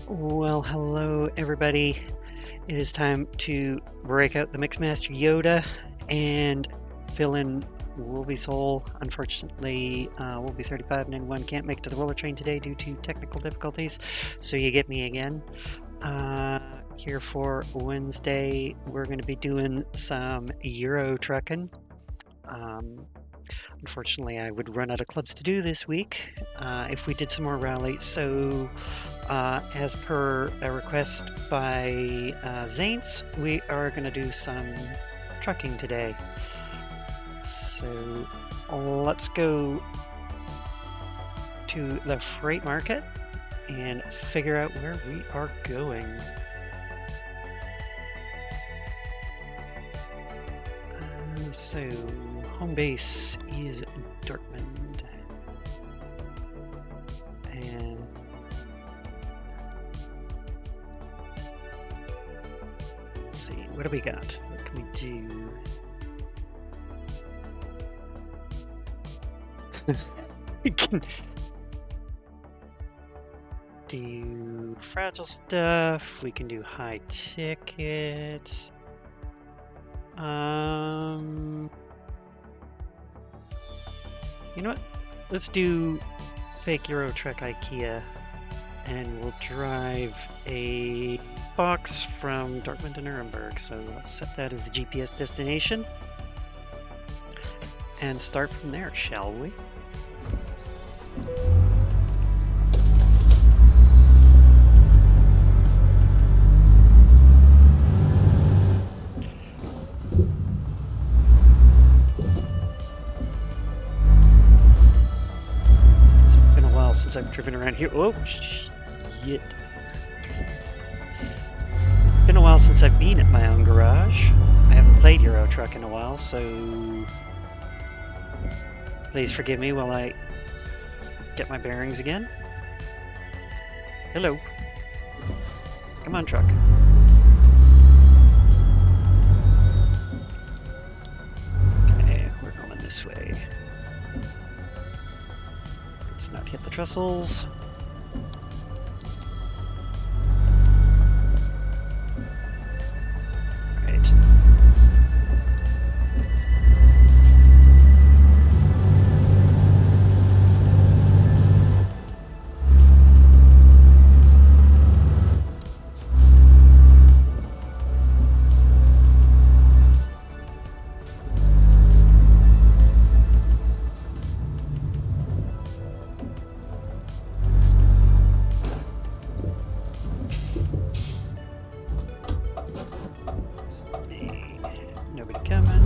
Well, hello everybody. It is time to break out the Mixmaster Yoda and fill in Wolby Soul. Unfortunately, Wolby 3591 can't make it to the roller train today due to technical difficulties, so you get me again. Here for Wednesday, we're going to be doing some Euro trucking. Unfortunately, I would run out of clubs to do this week if we did some more rallies. So, as per a request by Zaints, we are going to do some trucking today. So, let's go to the freight market and figure out where we are going. So, home base is Dortmund. And let's see, what do we got? What can we do? We can do fragile stuff. We can do high ticket. You know what? Let's do fake Euro Truck IKEA, and we'll drive a box from Dortmund to Nuremberg. So let's set that as the GPS destination and start from there, shall we? It's been a while since I've driven around here. Oh, shit. It's been a while since I've been at my own garage. I haven't played Euro Truck in a while, so please forgive me while I get my bearings again. Hello. Come on, truck. Okay, we're going this way. Let's not hit the trestles. Right. Let's see. Nobody coming.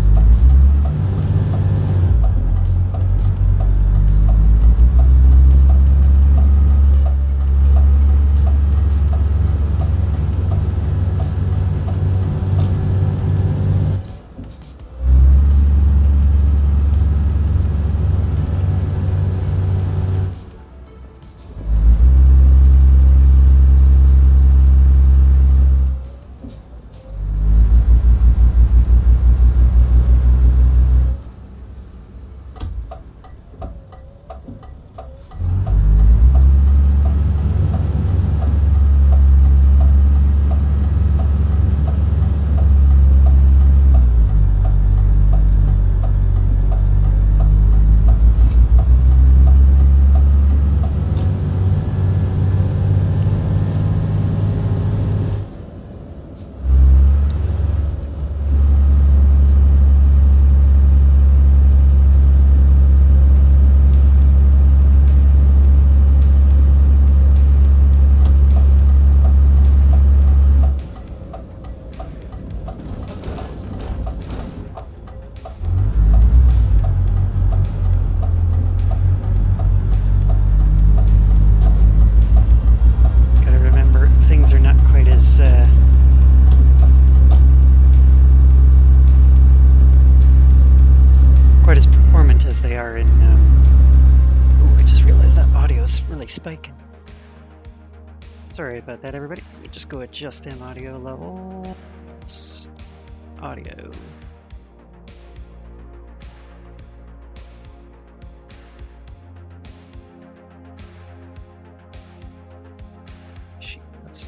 Gotta remember, things are not quite as performant as they are in. Oh, I just realized that audio is really spiking. Sorry about that, everybody. Let me just go adjust them audio levels. Audio. Let's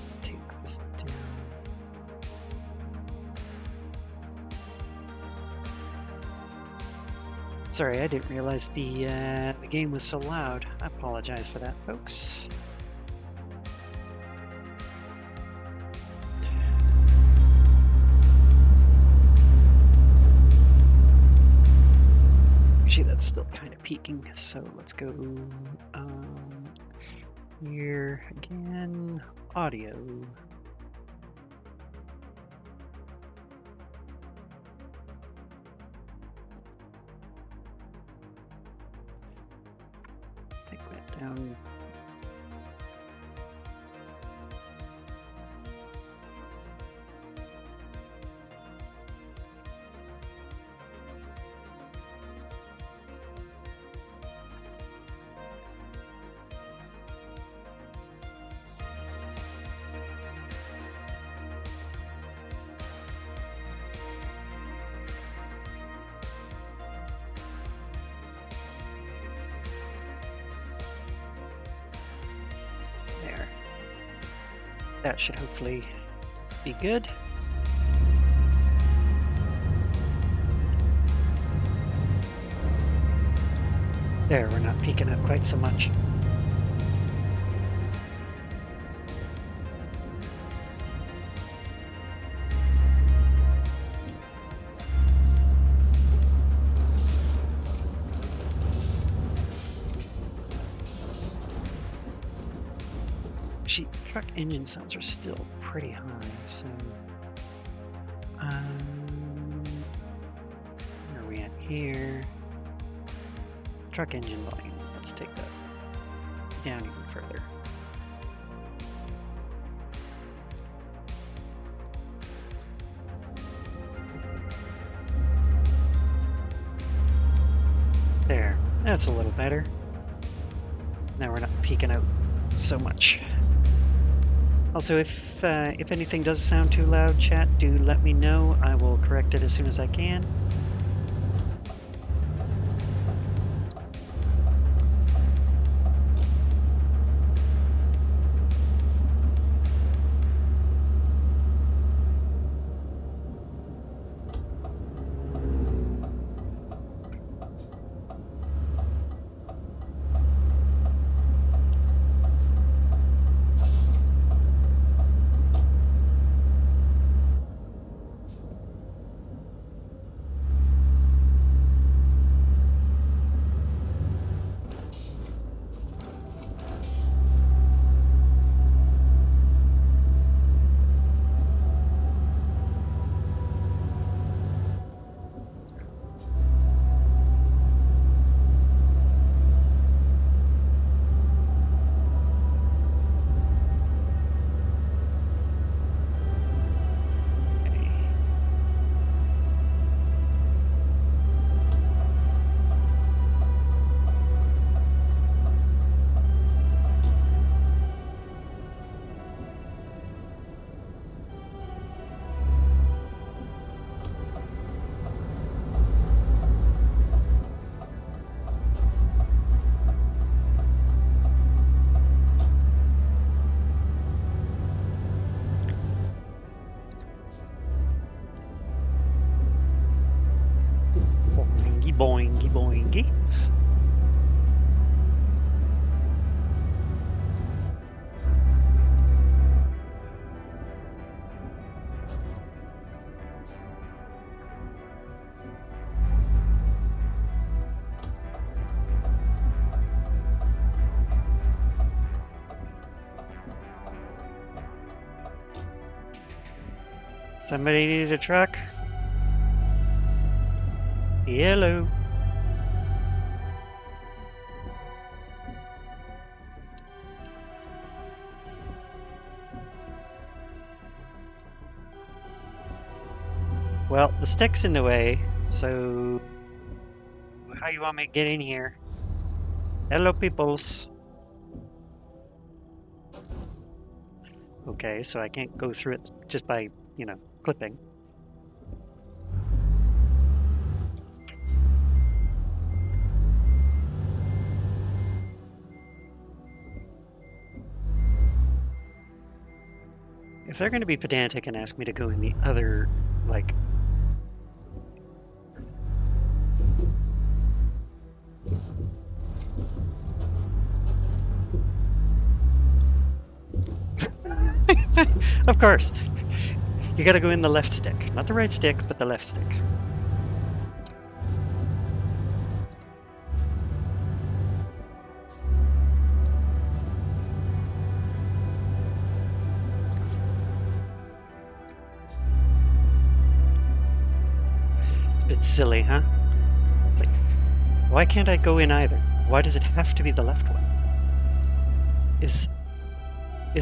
Sorry, I didn't realize the game was so loud. I apologize for that, folks. Actually, that's still kind of peaking, so let's go here again, audio. Take that down. There. That should hopefully be good. There, we're not peaking up quite so much. Actually, truck engine sounds are still pretty high, so where are we at here? Truck engine volume. Let's take that down even further. There, that's a little better. Now we're not peeking out so much. Also, if anything does sound too loud, chat, do let me know. I will correct it as soon as I can. Boingy, boingy. Somebody needed a truck? Hello. Well, the stick's in the way, so how you want me to get in here? Hello, peoples. Okay, so I can't go through it just by, you know, clipping. If they're going to be pedantic and ask me to go in the other, like, Of course. You gotta go in the left stick. Not the right stick, but the left stick. It's a bit silly, huh? It's like, why can't I go in either? Why does it have to be the left one? Is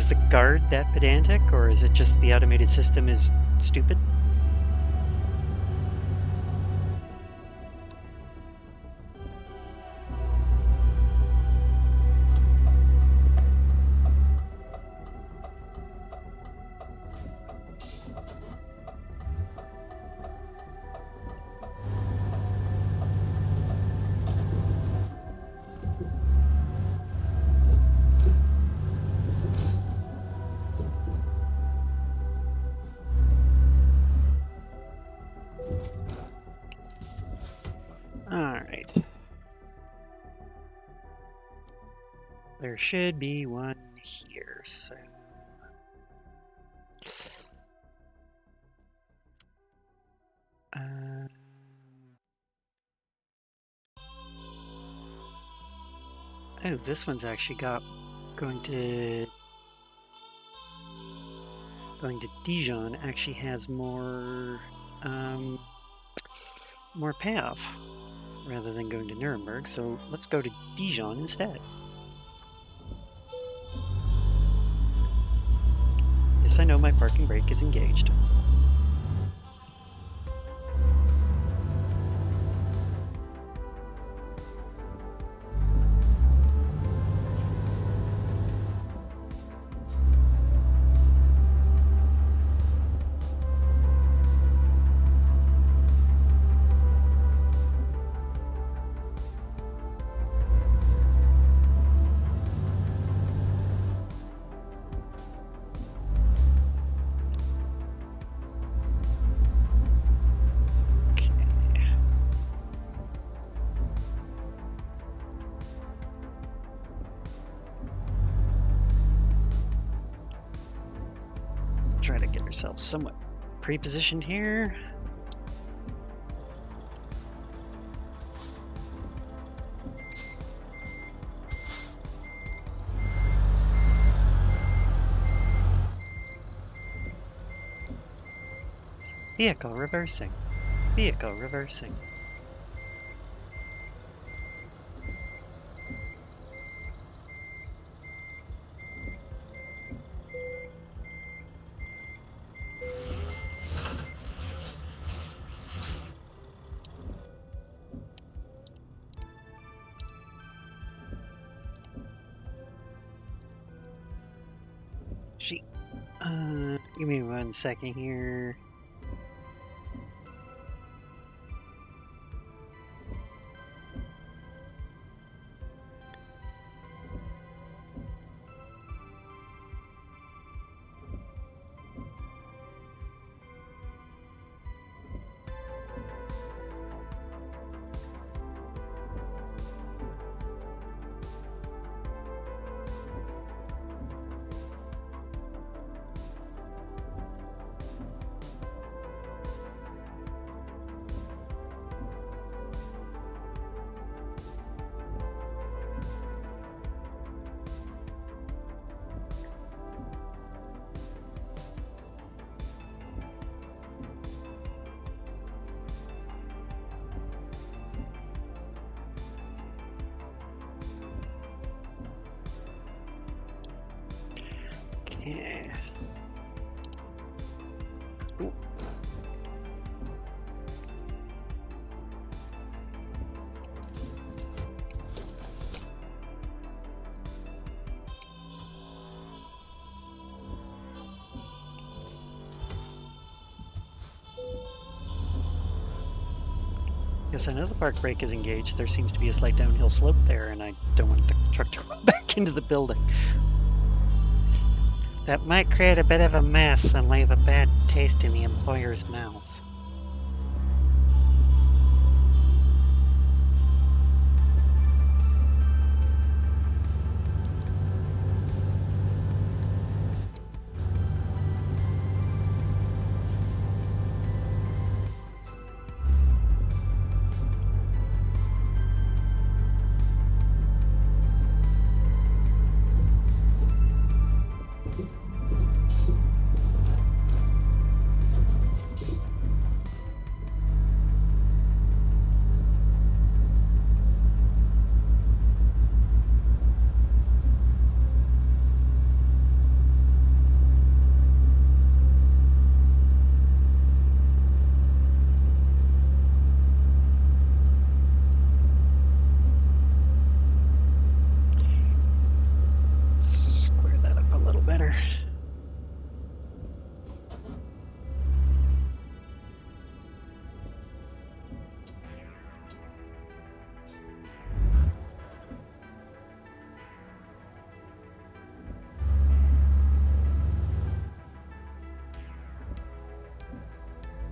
the guard that pedantic, or is it just the automated system is stupid? Alright. There should be one here, so... oh, this one's actually got... Going to Dijon actually has more... more payoff rather than going to Nuremberg, so let's go to Dijon instead. Yes, I know my parking brake is engaged. Try to get ourselves somewhat pre-positioned here. Vehicle reversing. Vehicle reversing. Give me 1 second here. Okay. Ooh. Yes, I know the park brake is engaged. There seems to be a slight downhill slope there, and I don't want the truck to run back into the building. That might create a bit of a mess and leave a bad taste in the employer's mouth.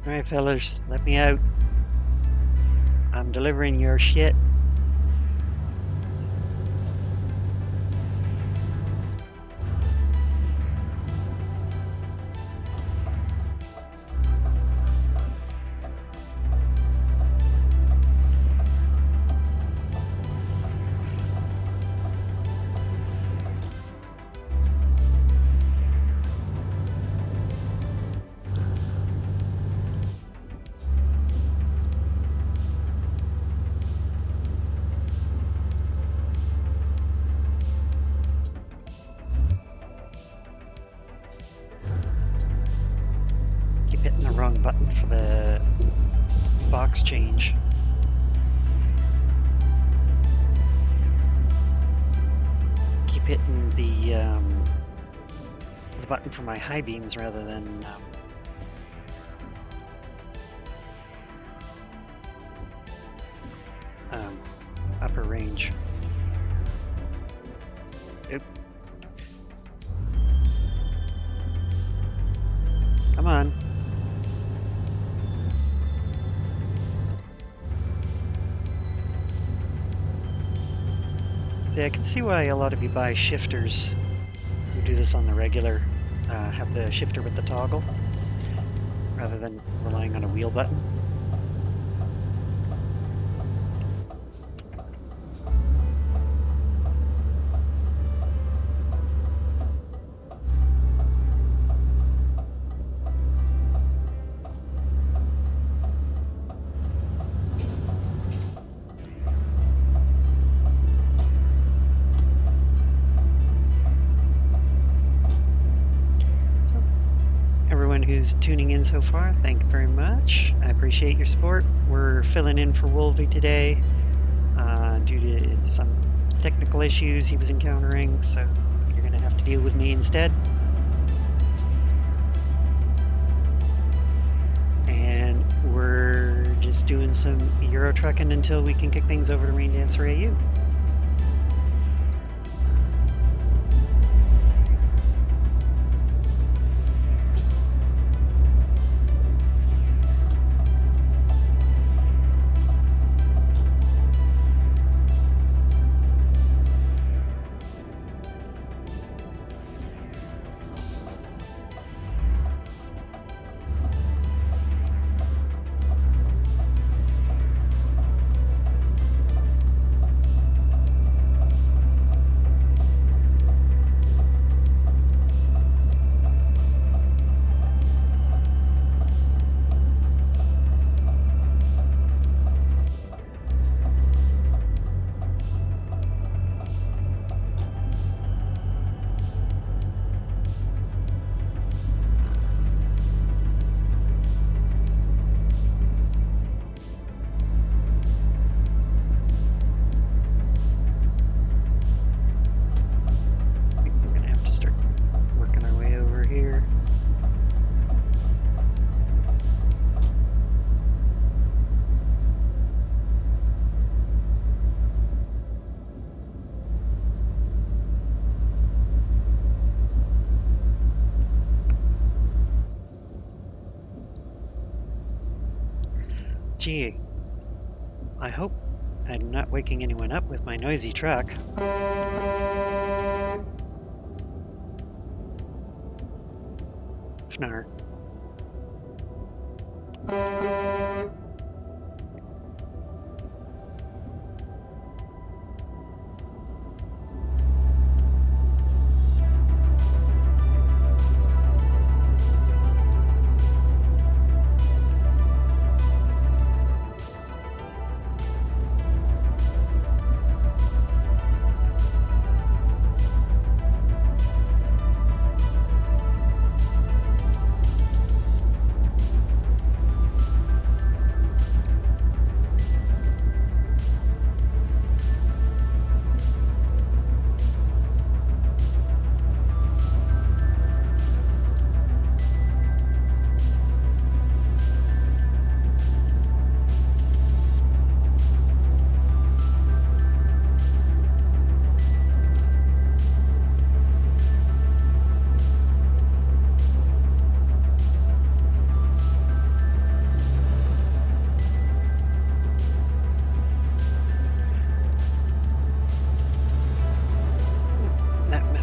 Alright, fellas, let me out. I'm delivering your shit. Keep hitting the wrong button for the box change. Keep hitting the button for my high beams rather than upper range. Oop. Come on. See, I can see why a lot of you buy shifters who do this on the regular, have the shifter with the toggle, rather than relying on a wheel button. Who's tuning in so far, thank you very much. I appreciate your support. We're filling in for Wolvie today due to some technical issues he was encountering, so you're going to have to deal with me instead. And we're just doing some Euro trucking until we can kick things over to Rain Dancer AU. Gee, I hope I'm not waking anyone up with my noisy truck. Fnar.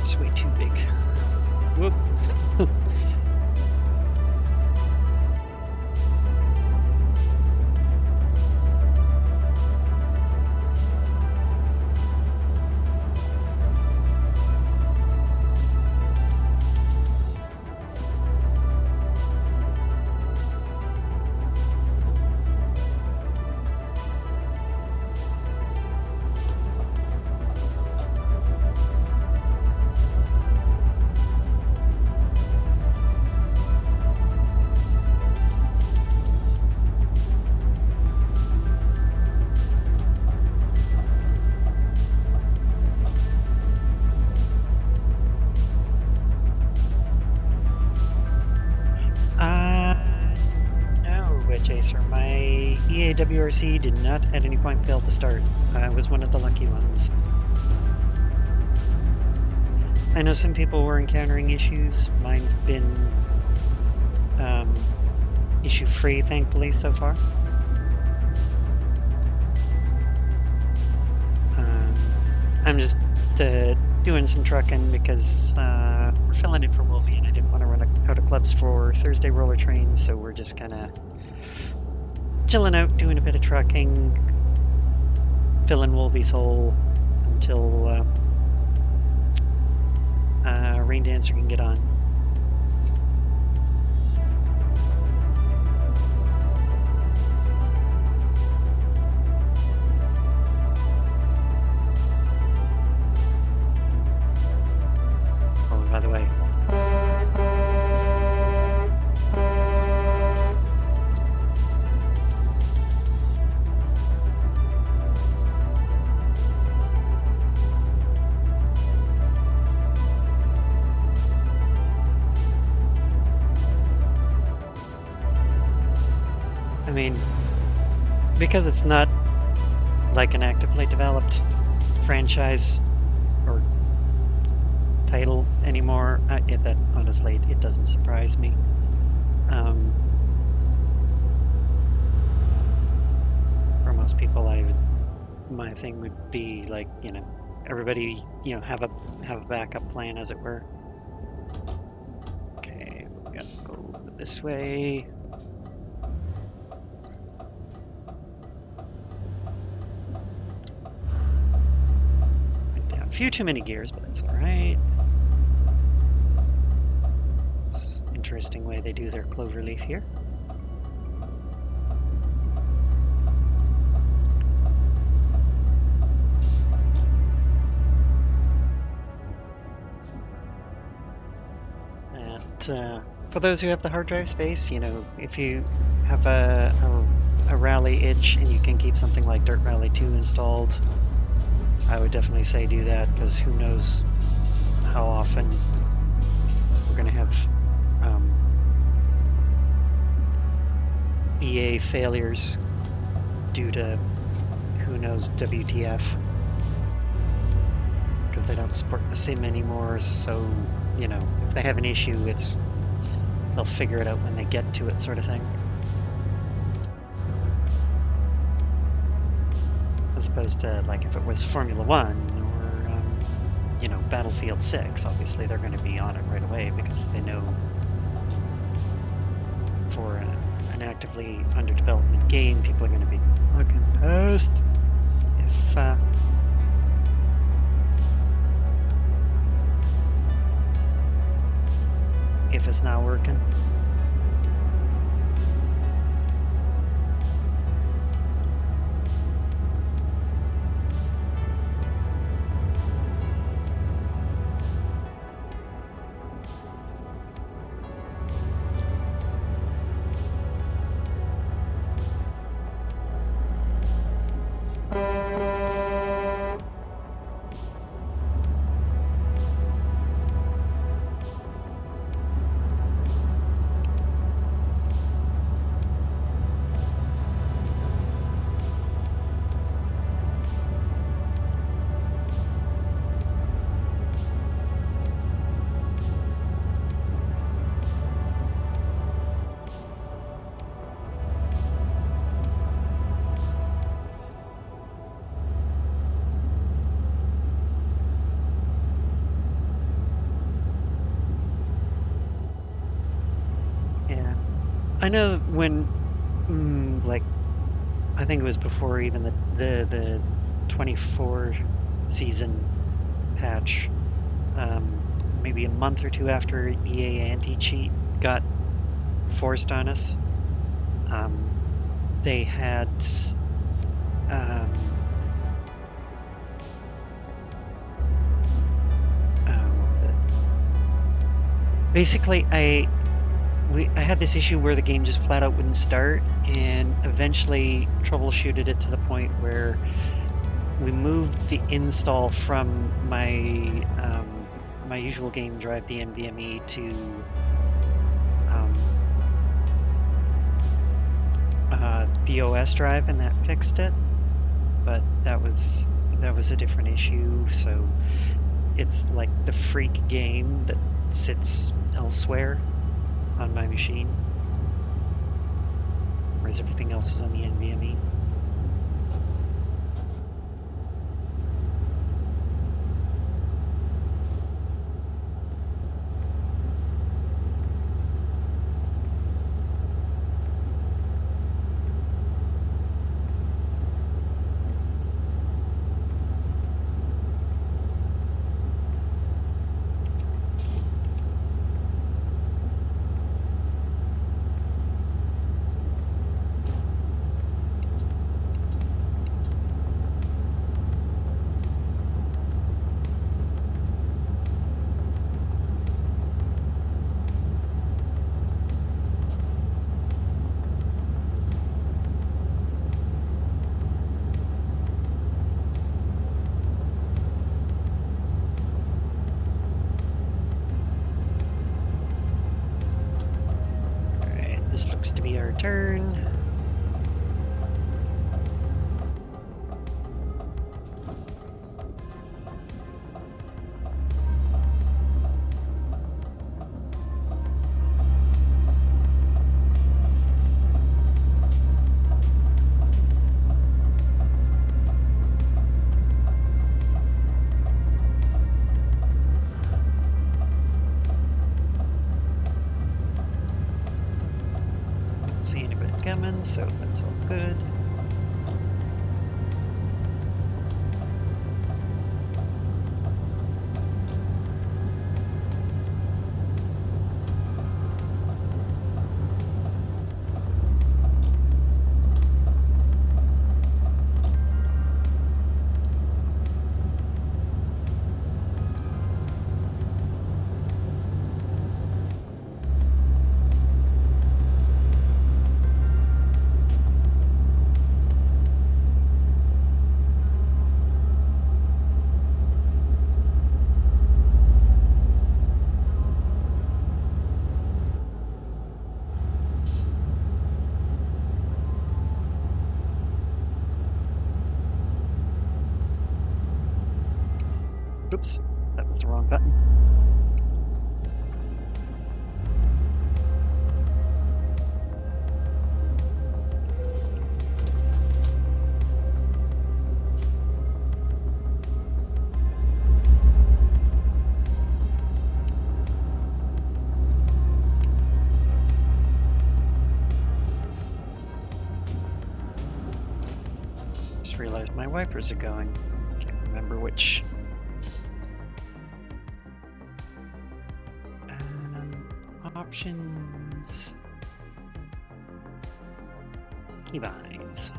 map's way too big. Whoop. No, Chaser. My EAWRC did not at any point fail to start. I was one of the lucky ones. I know some people were encountering issues. Mine's been issue-free, thankfully, so far. I'm just doing some trucking because we're filling in for Wolvie, and I didn't want to run out of clubs for Thursday roller trains, so we're just kind of chilling out, doing a bit of trucking, filling Wolvie's hole until Rain Dancer can get on. Oh, by the way, I mean, because it's not like an actively developed franchise or title anymore, that honestly, it doesn't surprise me. For most people, my thing would be like, everybody, have a backup plan, as it were. Okay, we gotta go this way. Went down a few too many gears, but that's all right. It's an interesting way they do their cloverleaf here. For those who have the hard drive space, if you have a rally itch and you can keep something like Dirt Rally 2 installed, I would definitely say do that, because who knows how often we're going to have EA failures due to who knows WTF, because they don't support the sim anymore. So if they have an issue, they'll figure it out when they get to it, sort of thing. As opposed to, like, if it was Formula 1 or Battlefield 6, obviously they're going to be on it right away, because they know for an actively under development game, people are going to be fucking pissed if it's not working. I know when, like, I think it was before even the 24 season patch, maybe a month or two after EA anti-cheat got forced on us, they had what was it? Basically, I had this issue where the game just flat out wouldn't start, and eventually troubleshooted it to the point where we moved the install from my my usual game drive, the NVMe, to the OS drive, and that fixed it. But that was a different issue. So it's like the freak game that sits elsewhere on my machine, whereas everything else is on the NVMe. This looks to be our turn. Don't see anybody coming, so that's all good. Oops, that was the wrong button. Just realized my wipers are going. Can't remember which. Options. Keybinds.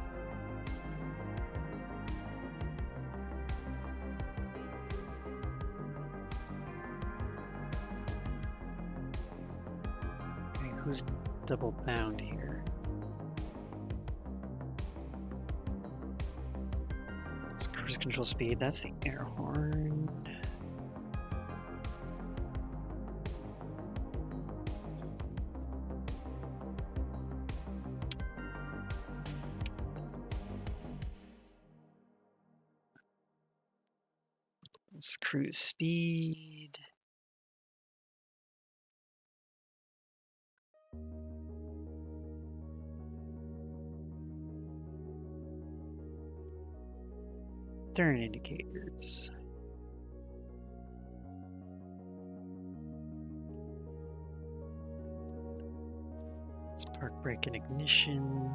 Okay, who's double bound here? It's cruise control speed, that's the air horn. It's cruise speed. Turn indicators. Let's Park brake and ignition.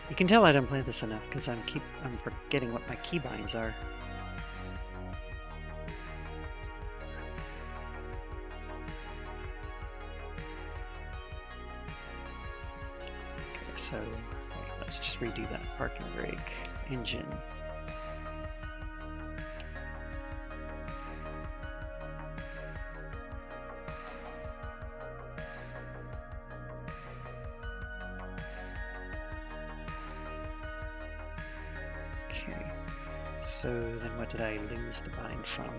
You can tell I don't play this enough because I'm forgetting what my keybinds are. Okay, so let's just redo that parking brake engine. Okay, so then what did I lose the bind from?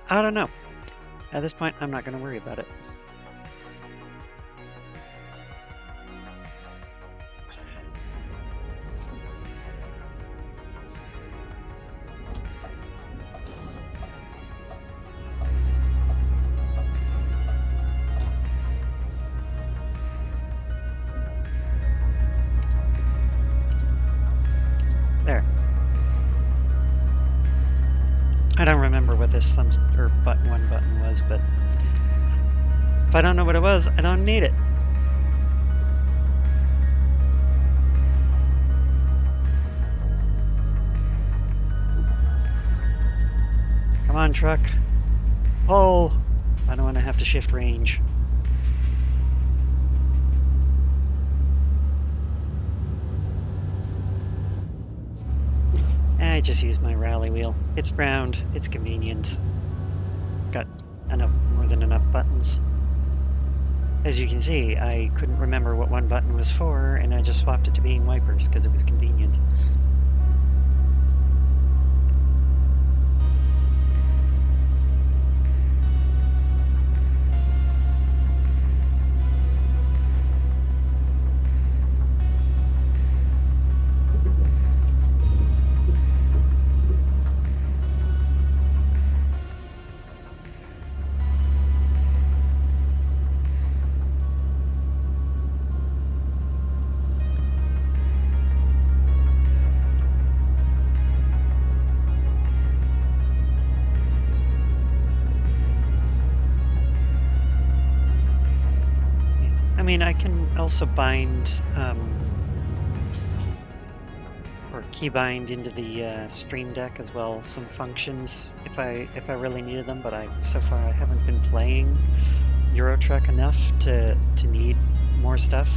I don't know. At this point, I'm not going to worry about it. There. I don't remember what this one button was, but if I don't know what it was, I don't need it. Come on, truck. Pull! I don't want to have to shift range. I just use my rally wheel. It's round, it's convenient. It's got more than enough buttons. As you can see, I couldn't remember what one button was for, and I just swapped it to being wipers because it was convenient. I mean, I can also bind or keybind into the Stream Deck as well some functions if I really needed them. But so far I haven't been playing Euro Truck enough to need more stuff.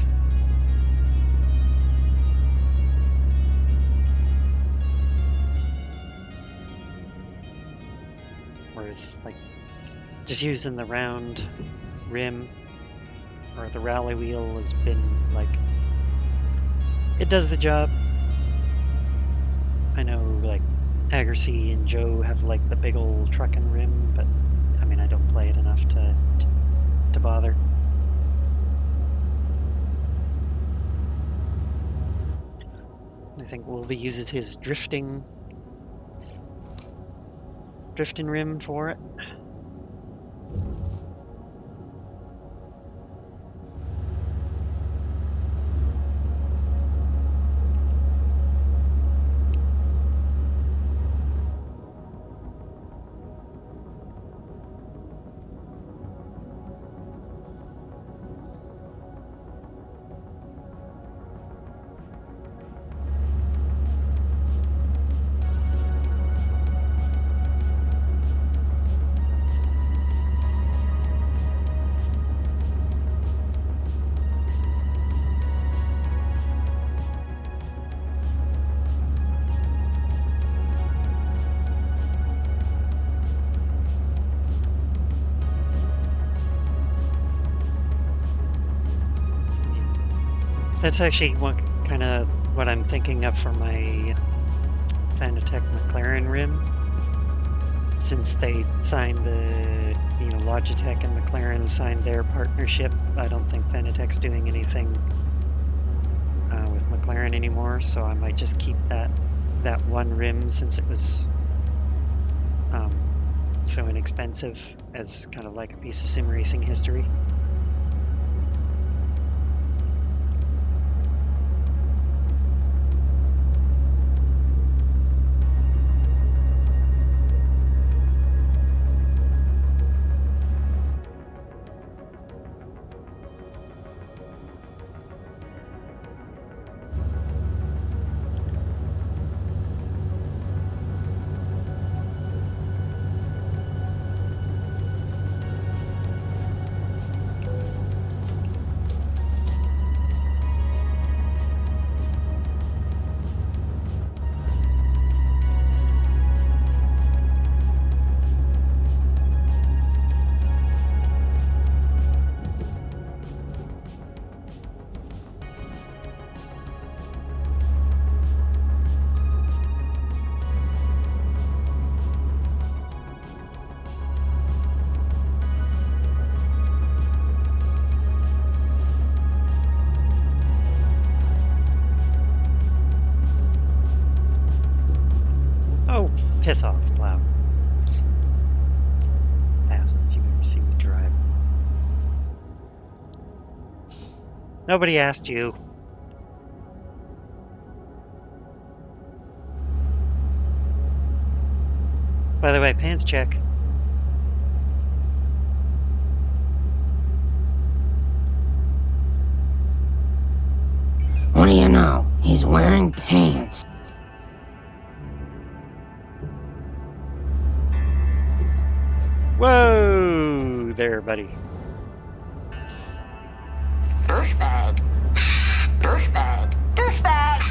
Whereas, like, just using the round rim or the rally wheel has been, like, it does the job. I know, like, Agassi and Joe have, like, the big old truckin' rim, but, I mean, I don't play it enough to bother. I think Wolby uses his drifting rim for it. That's actually what I'm thinking of for my Fanatec McLaren rim. Since they signed Logitech and McLaren signed their partnership, I don't think Fanatec's doing anything with with McLaren anymore, so I might just keep that one rim since it was so inexpensive as kind of like a piece of sim racing history. Oh, piss off, Plow. Fastest you've ever seen me drive. Nobody asked you. By the way, pants check. What do you know? He's wearing pants. Whoa there, buddy. Douchebag. Douchebag. Douchebag.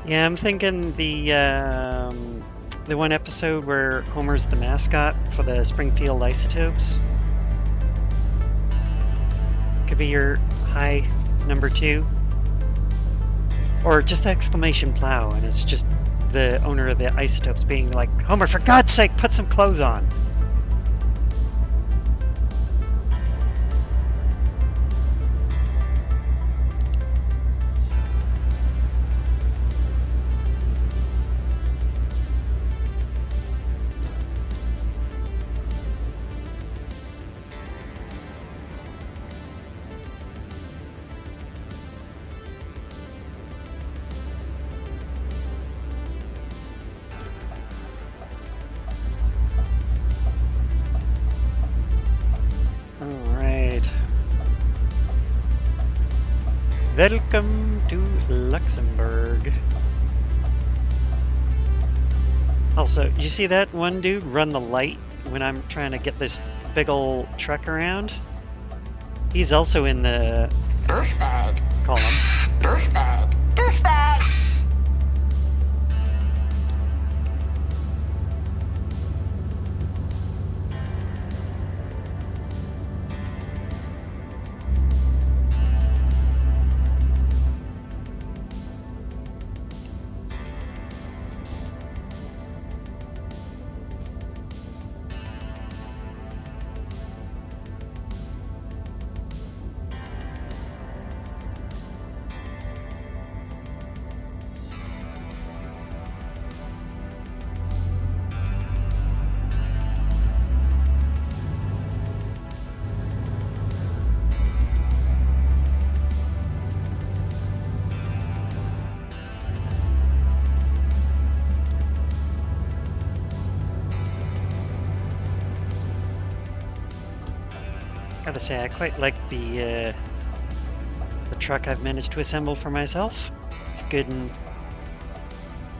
Yeah, I'm thinking the one episode where Homer's the mascot for the Springfield Isotopes could be your high number 2, or just exclamation Plow, and it's just the owner of the Isotopes being like, Homer, for God's sake, put some clothes on. Welcome to Luxembourg. Also, you see that one dude run the light when I'm trying to get this big old truck around? He's also in the Douchebag. column. Douchebag. Douchebag. Gotta say, I quite like the truck I've managed to assemble for myself. It's good and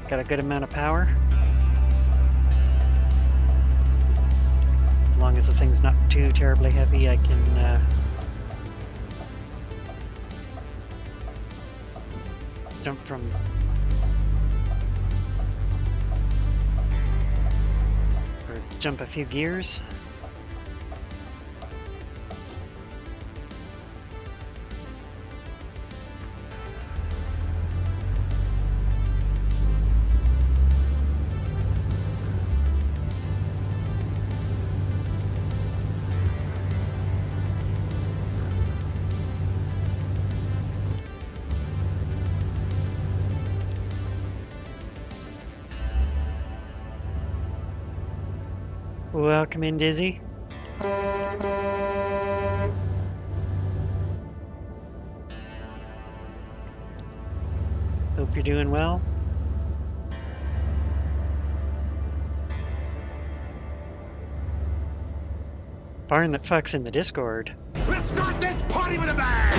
got a good amount of power. As long as the thing's not too terribly heavy, I can jump from or jump a few gears. Welcome in, Dizzy. Hope you're doing well. Barn that fucks in the Discord. Let's start this party with a bang!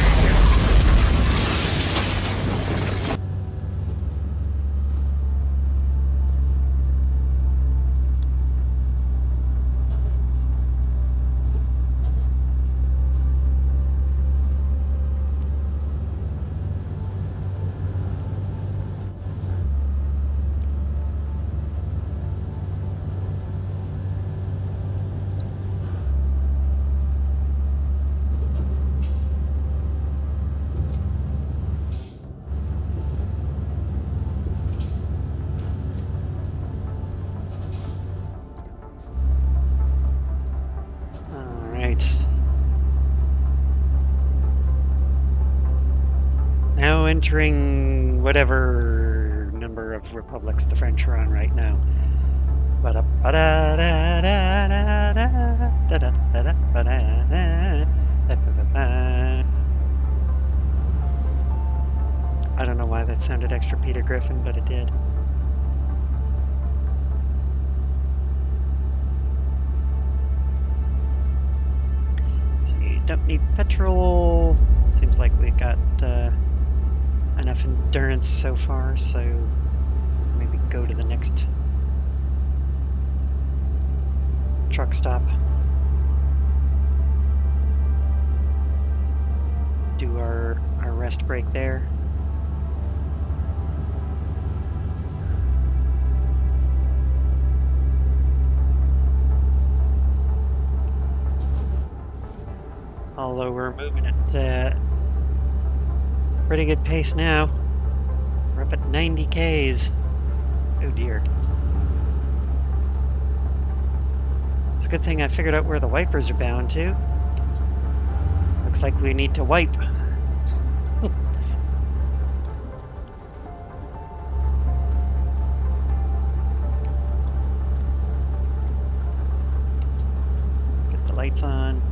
Now entering whatever number of republics the French are on right now. I don't know why that sounded extra Peter Griffin, but it did. Let's see, don't need petrol. Seems like we got enough endurance so far, so maybe go to the next truck stop. Do our rest break there. Although we're moving at pretty good pace now. We're up at 90 Ks. Oh dear. It's a good thing I figured out where the wipers are bound to. Looks like we need to wipe. Let's get the lights on.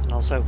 And also,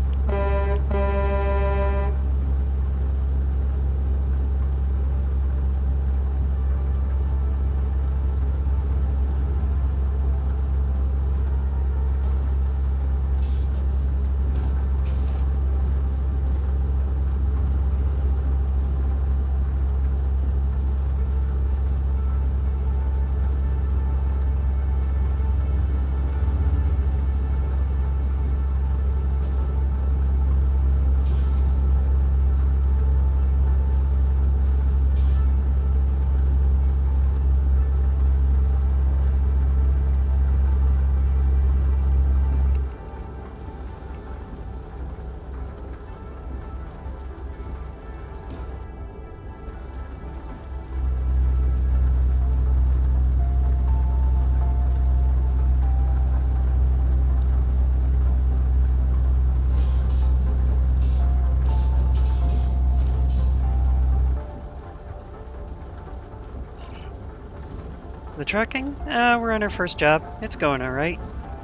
the trucking, we're on our first job. It's going all right.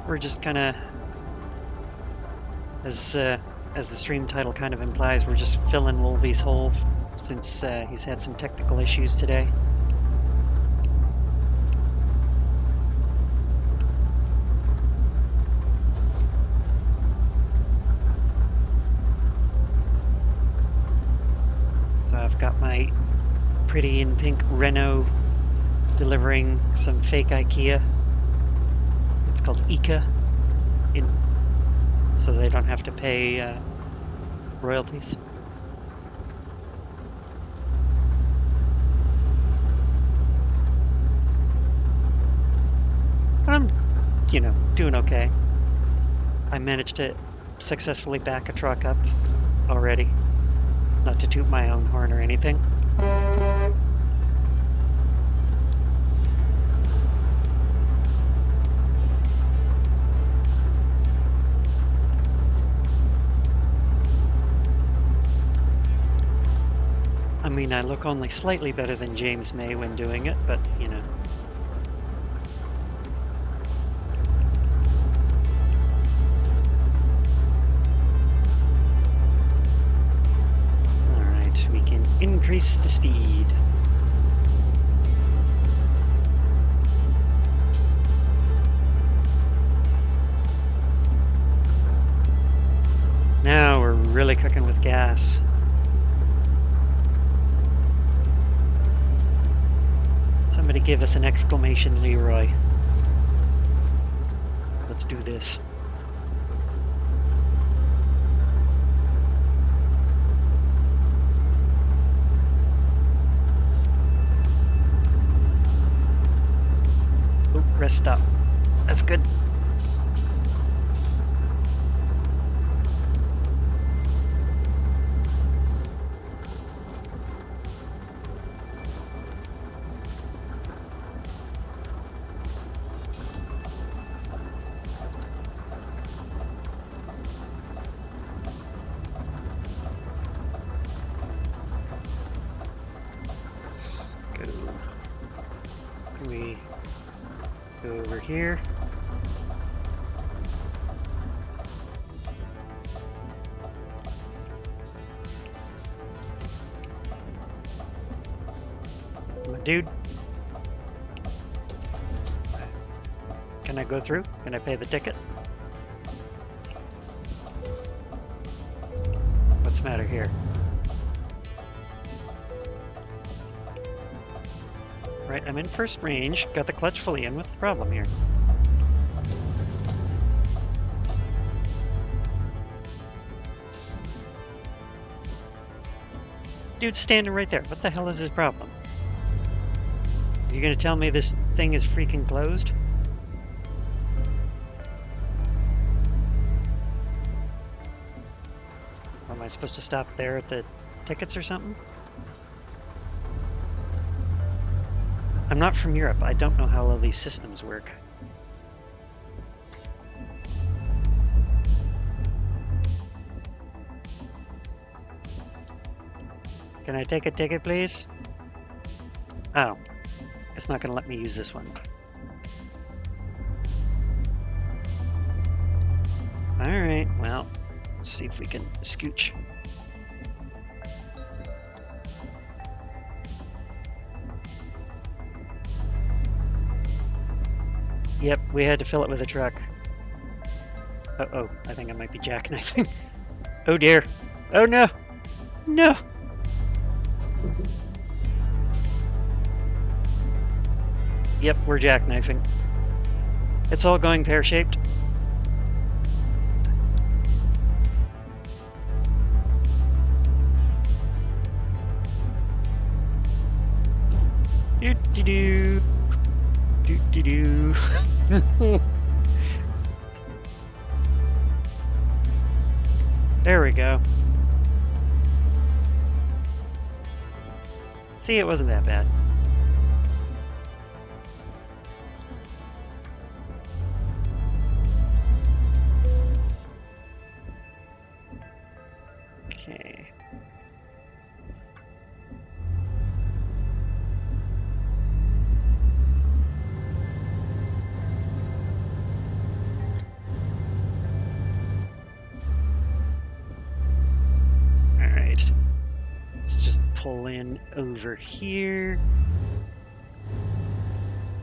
We're just kind of, as the stream title kind of implies, we're just filling Wolvie's hole since he's had some technical issues today. So I've got my pretty in pink Renault delivering some fake IKEA. It's called IKEA, so they don't have to pay royalties. But I'm, doing okay. I managed to successfully back a truck up already. Not to toot my own horn or anything. mean, I look only slightly better than James May when doing it, but, you know. Alright, we can increase the speed. Now we're really cooking with gas. Somebody give us an exclamation, Leroy. Let's do this. Oh, rest stop. That's good. Let's go. We go over here. My dude. Can I go through? Can I pay the ticket? What's the matter here? Right, I'm in first range. Got the clutch fully in. What's the problem here? Dude's standing right there. What the hell is his problem? Are you gonna tell me this thing is freaking closed? Am I supposed to stop there at the tickets or something? I'm not from Europe. I don't know how all these systems work. Can I take a ticket, please? Oh. It's not going to let me use this one. Alright, well, let's see if we can scooch. Yep, we had to fill it with a truck. Uh-oh, I think I might be jackknifing. Oh dear. Oh no! No! Yep, we're jackknifing. It's all going pear-shaped. Do-do-do. Do-do-do. There we go. See, it wasn't that bad. Okay. Let's just pull in over here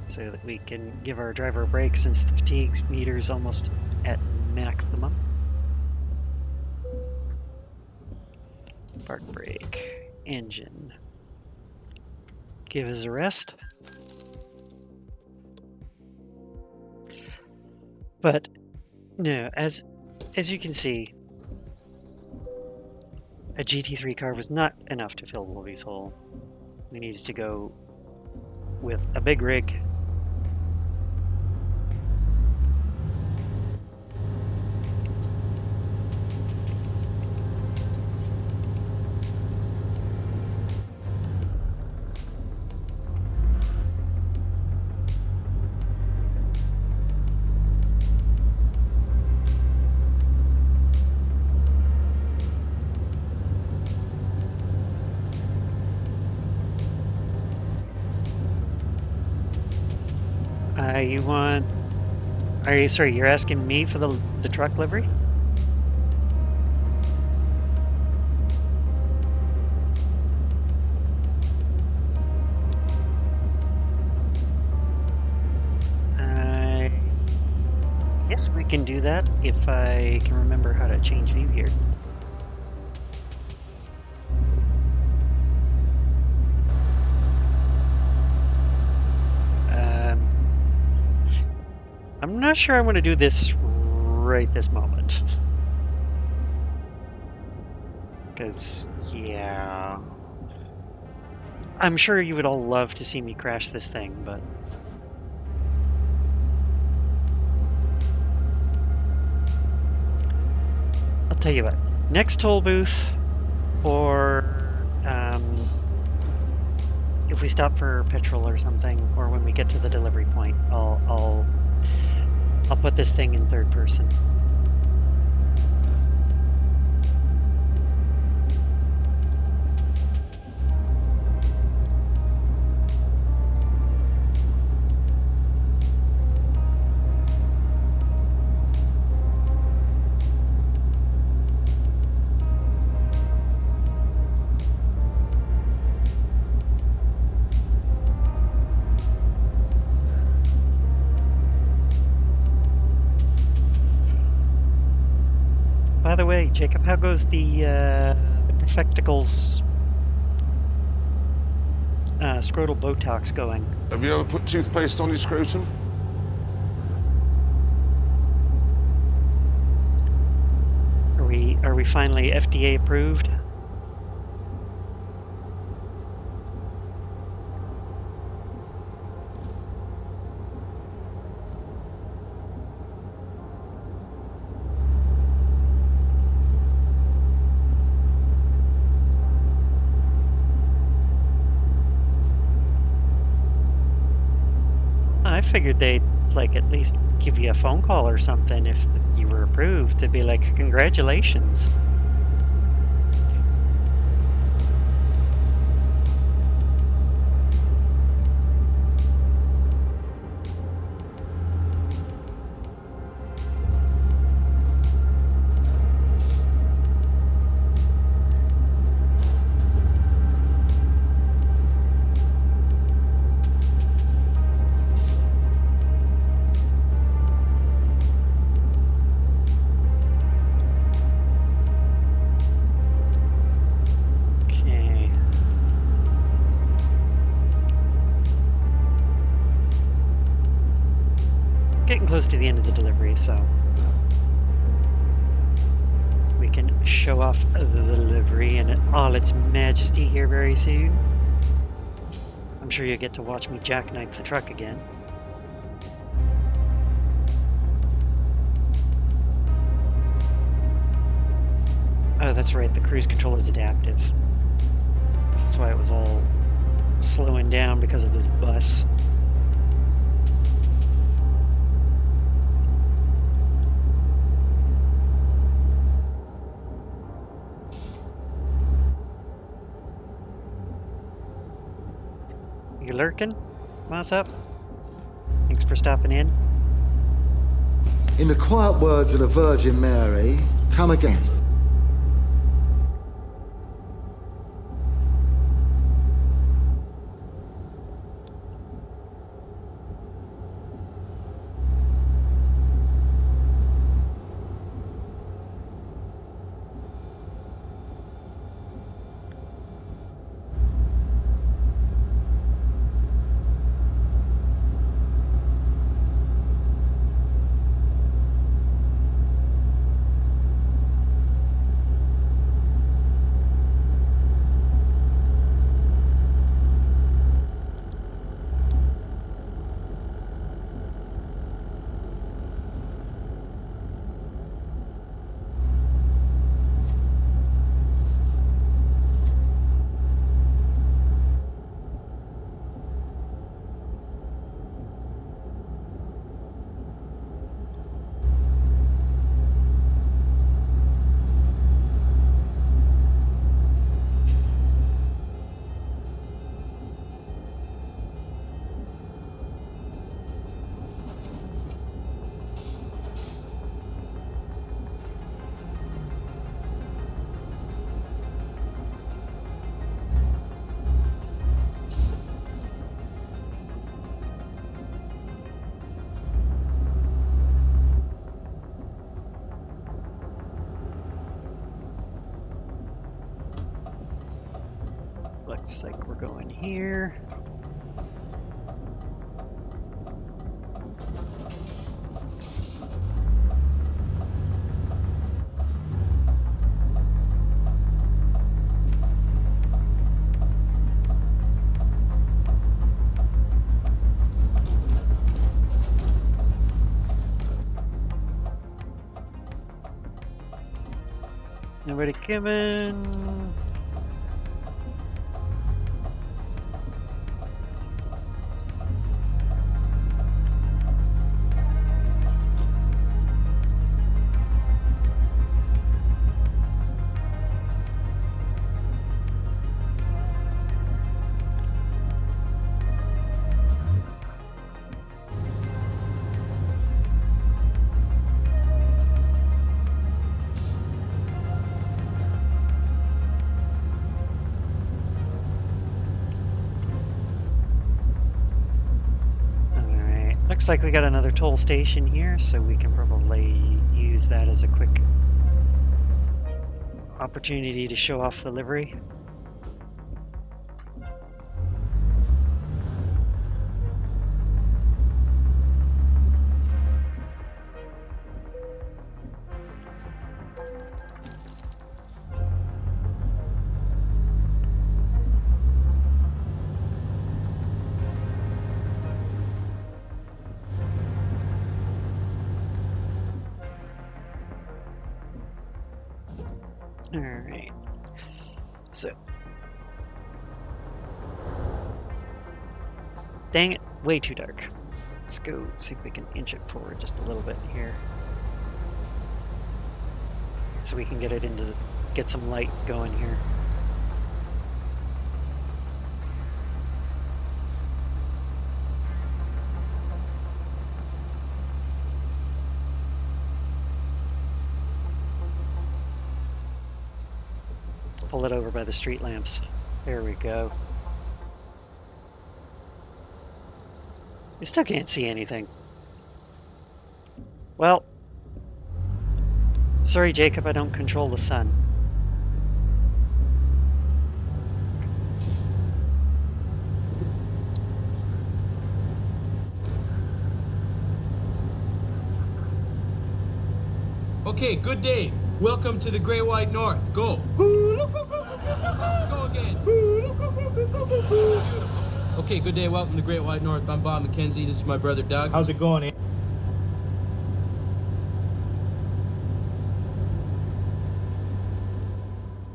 so that we can give our driver a break since the fatigue meter is almost at maximum. Park brake, engine. Give us a rest. But no, as you can see, a GT3 car was not enough to fill Wolvie's hole. We needed to go with a big rig. You want... Are you... Sorry, you're asking me for the truck livery? Yes, we can do that if I can remember how to change view here. I'm not sure I want to do this right this moment. Because, yeah... I'm sure you would all love to see me crash this thing, but... I'll tell you what. Next toll booth, or if we stop for petrol or something, or when we get to the delivery point, I'll put this thing in third person. By the way, Jacob, how goes the Perfecticles scrotal Botox going? Have you ever put toothpaste on your scrotum? Are we finally FDA approved? I figured they'd like at least give you a phone call or something if you were approved to be like, congratulations. Getting close to the end of the delivery, so we can show off the delivery in all its majesty here very soon. I'm sure you'll get to watch me jackknife the truck again. Oh, that's right, the cruise control is adaptive. That's why it was all slowing down because of this bus. You lurking? What's up? Thanks for stopping in. In the quiet words of the Virgin Mary, come again. looks like we're going here. Nobody coming. Looks like we got another toll station here, so we can probably use that as a quick opportunity to show off the livery. Alright, so dang it, way too dark. Let's go see if we can inch it forward just a little bit here, so we can get some light going here. Pull it over by the street lamps. There we go. You still can't see anything. Well, sorry, Jacob, I don't control the sun. Okay, good day. Welcome to the Great White North. Go. Go again. Okay, good day. Welcome to the Great White North. I'm Bob McKenzie. This is my brother Doug. How's it going, Ian?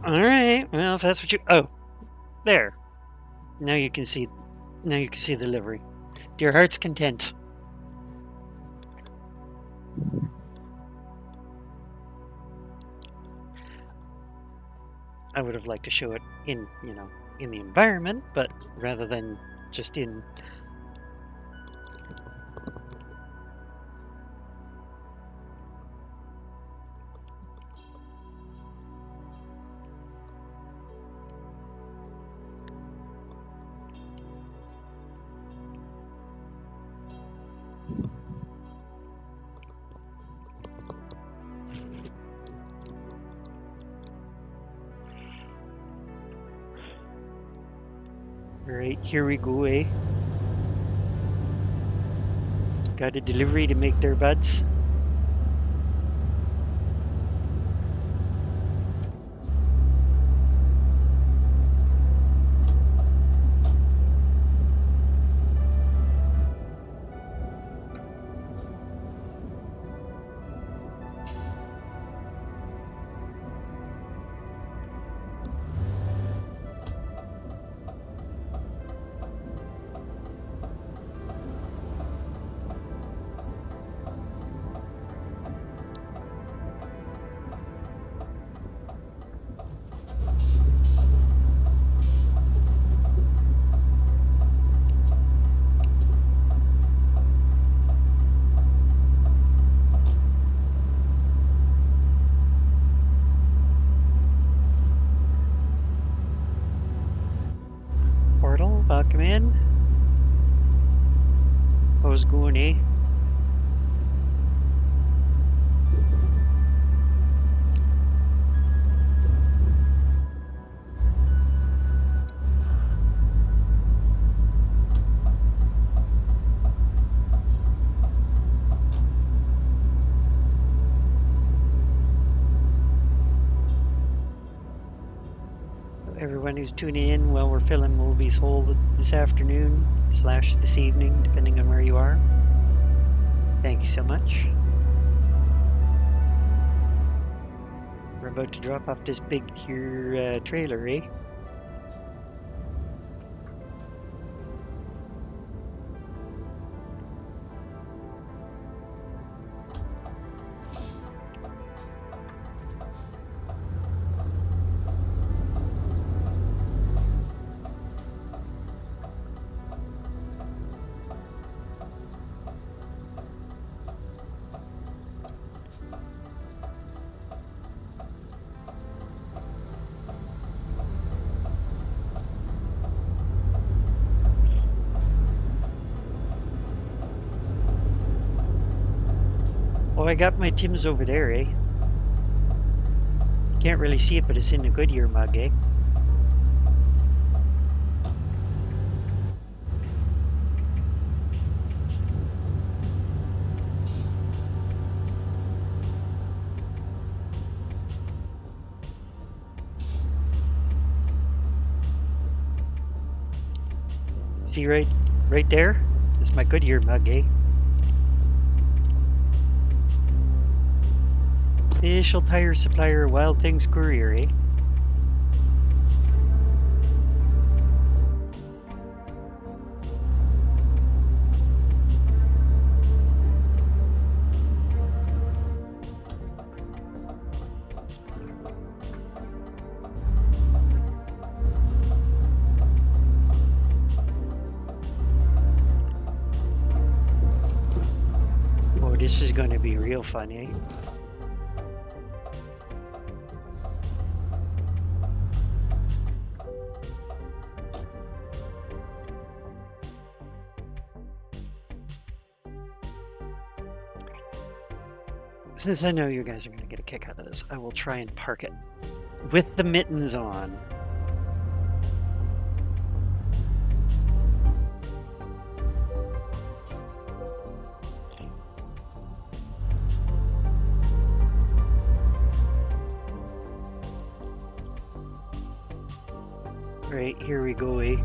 All right. Well, if that's what you... Oh, there. Now you can see. Now you can see the livery. To your heart's content. I would have liked to show it in, in the environment, but rather than just in... Alright, here we go, eh? Got a delivery to make there, buds. Portal, welcome in. How's it going, eh? everyone who's tuning in while we're filling Moby's Hole this afternoon / this evening, depending on where you are. Thank you so much. We're about to drop off this big here trailer, eh? Oh, I got my Tim's over there, eh? Can't really see it, but it's in the Goodyear mug, eh? See right there? That's my Goodyear mug, eh? Official tire supplier, Wild Things Courier, eh? Oh, this is going to be real fun, eh? Since I know you guys are going to get a kick out of this, I will try and park it with the mittens on. Right, here we go, eh?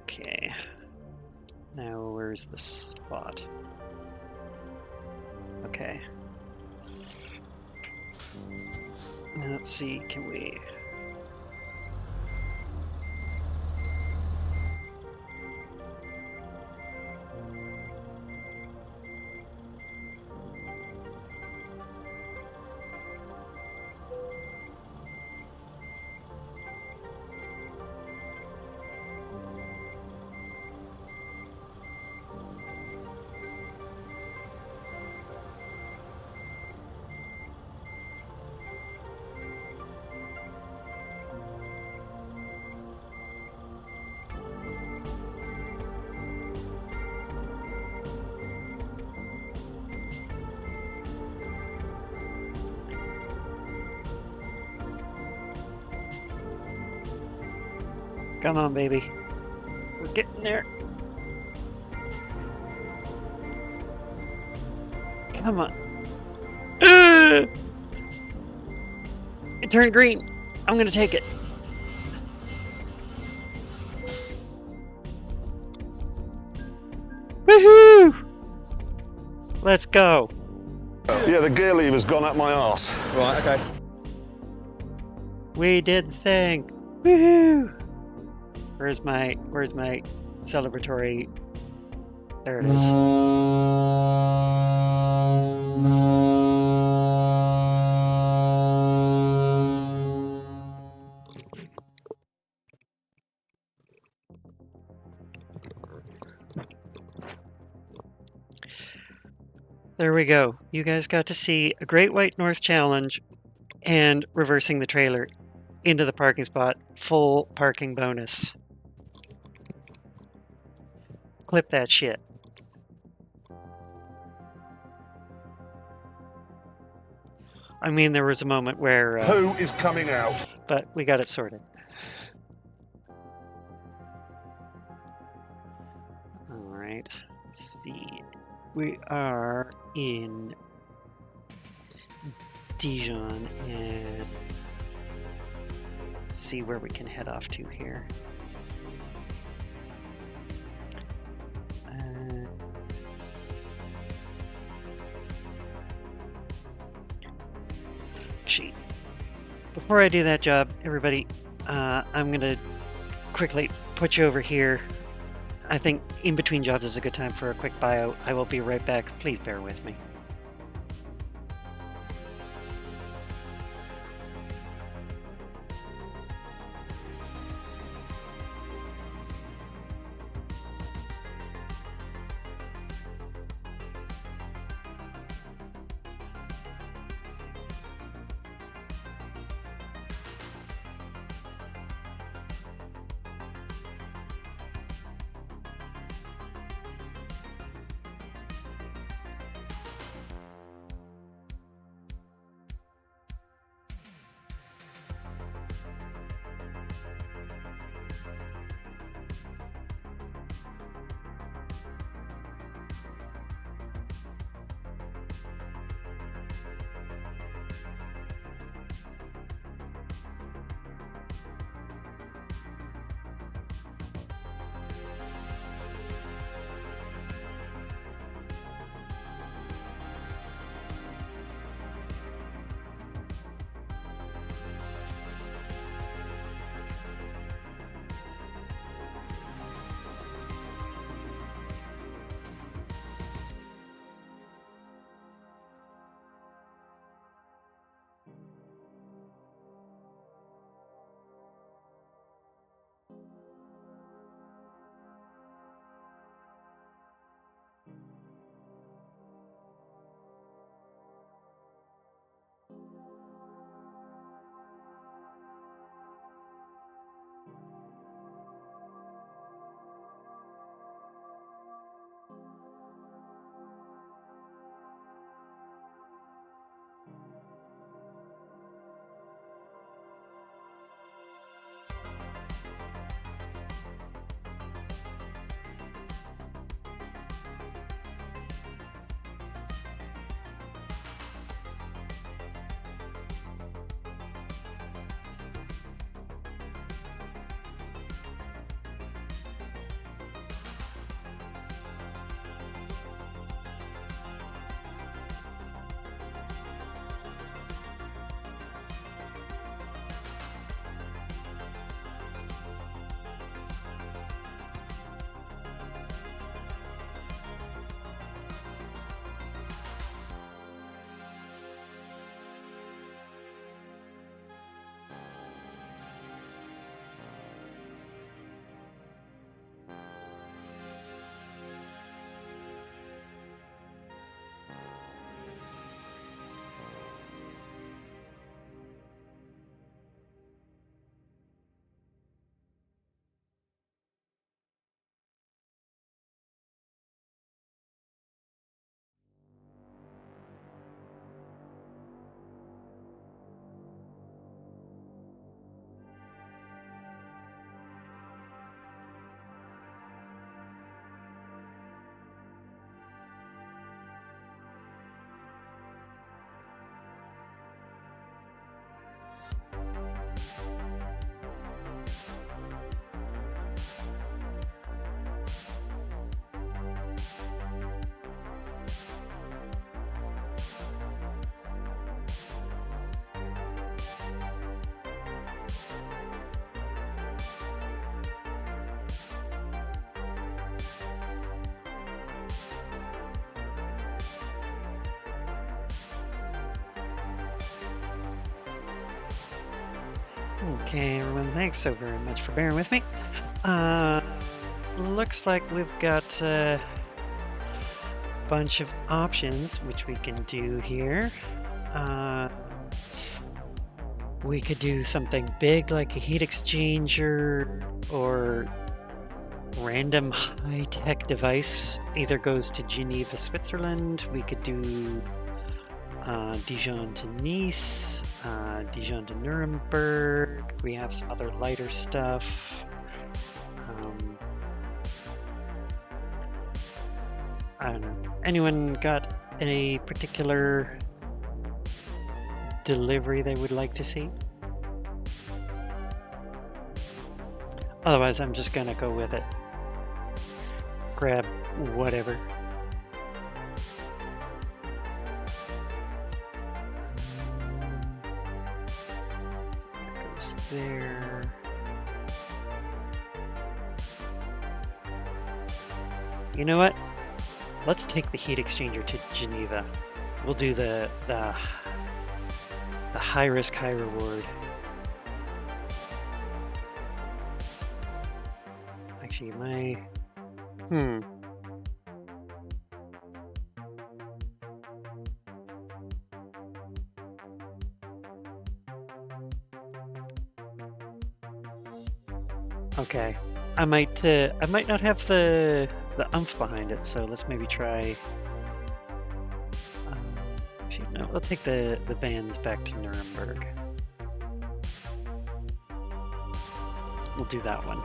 Okay. Now, where's the spot? Okay. Let's see, can we... Come on, baby. We're getting there. Come on. It turned green. I'm gonna take it. Woohoo! Let's go. Yeah, the gear lever's gone up my arse. Right, okay. We did the thing. Woohoo! Where's my celebratory? There it is. There we go. You guys got to see a Great White North Challenge and reversing the trailer into the parking spot. Full parking bonus. Clip that shit. I mean, there was a moment where... Who is coming out? But we got it sorted. Alright, let's see. We are in Dijon, and let's see where we can head off to here. Actually, before I do that job, everybody, I'm going to quickly put you over here. I think in between jobs is a good time for a quick bio. I will be right back. Please bear with me. Okay, everyone, thanks so very much for bearing with me. Looks like we've got bunch of options which we can do here. We could do something big like a heat exchanger, or random high-tech device either goes to Geneva, Switzerland. We could do Dijon to Nice, Dijon to Nuremberg. We have some other lighter stuff. I don't know. Anyone got a particular delivery they would like to see? Otherwise, I'm just gonna go with it. Grab whatever. That goes there. You know what? Let's take the heat exchanger to Geneva. We'll do the high risk, high reward. Actually, Okay, I might not have the oomph behind it, so let's maybe try. Actually, no, we'll take the vans back to Nuremberg. We'll do that one.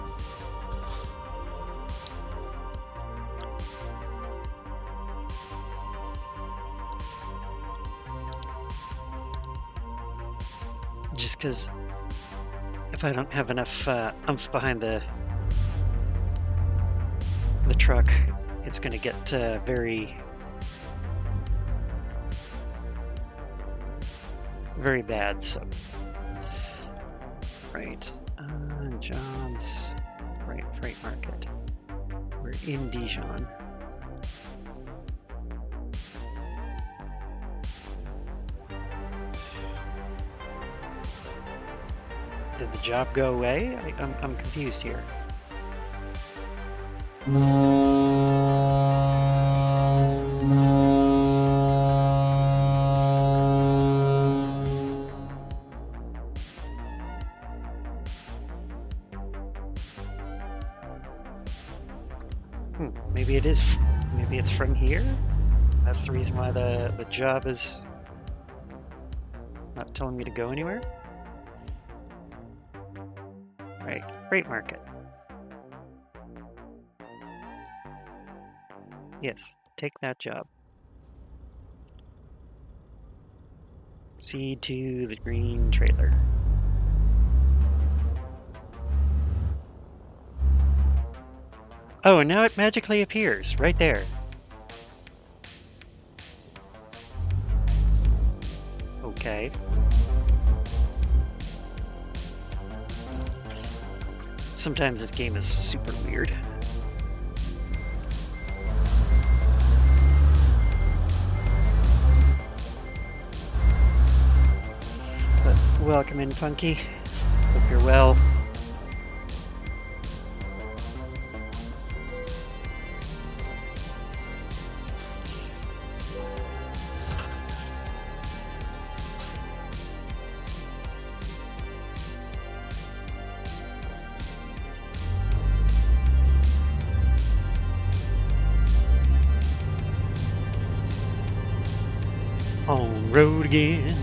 Just because if I don't have enough oomph behind the truck, it's going to get very, very bad. So, right, jobs, right, freight market. We're in Dijon. Did the job go away? I'm confused here. Maybe it is. Maybe it's from here. That's the reason why the job is not telling me to go anywhere. Right, freight market. Yes, take that job. Proceed to the green trailer. Oh, and now it magically appears right there. Okay. Sometimes this game is super weird. But welcome in, Funky. Hope you're well. On road again.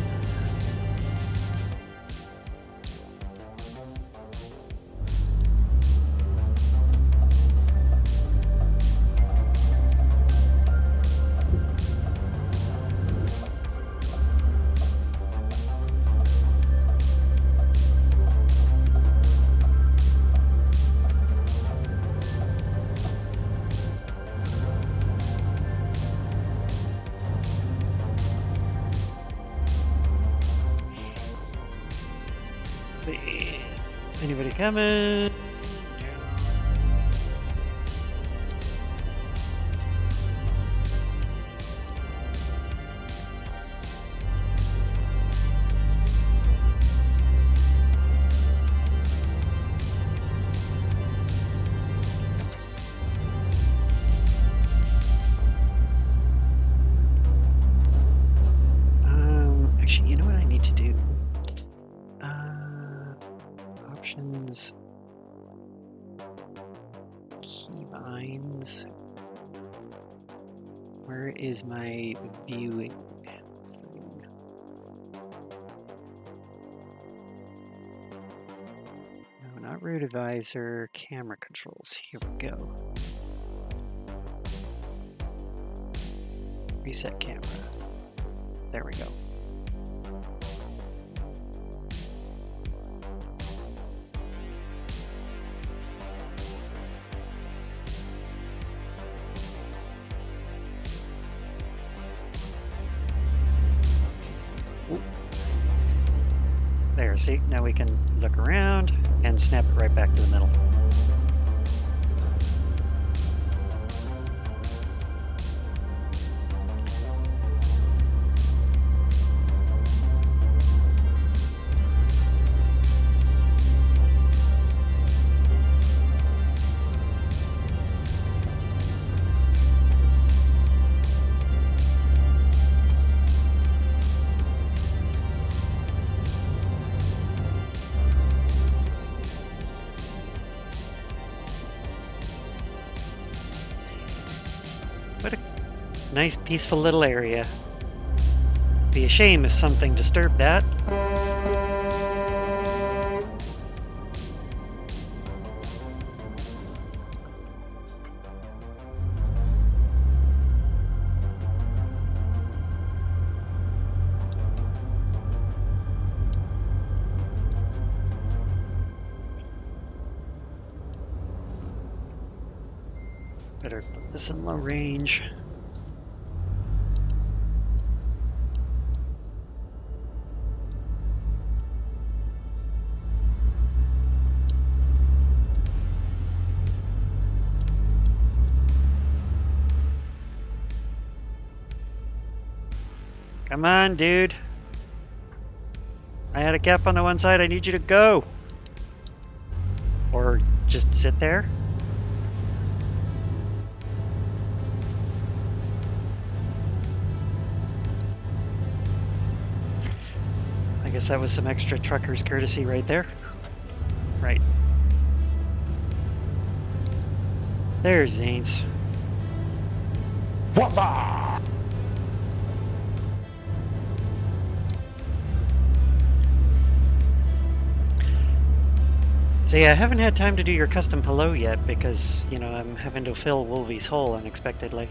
See, anybody coming? keybinds. Where is my viewing thing? No, not route advisor, camera controls. Here we go. Reset camera. There we go. Ooh. There, see? Now we can look around and snap it right back to the middle. What a nice, peaceful little area. Be a shame if something disturbed that. Better put this in low range. Come on, dude. I had a cap on the one side. I need you to go. Or just sit there. I guess that was some extra trucker's courtesy right there. Right. There's Zanes. So yeah, I haven't had time to do your custom hello yet because, you know, I'm having to fill Wolvie's hole unexpectedly.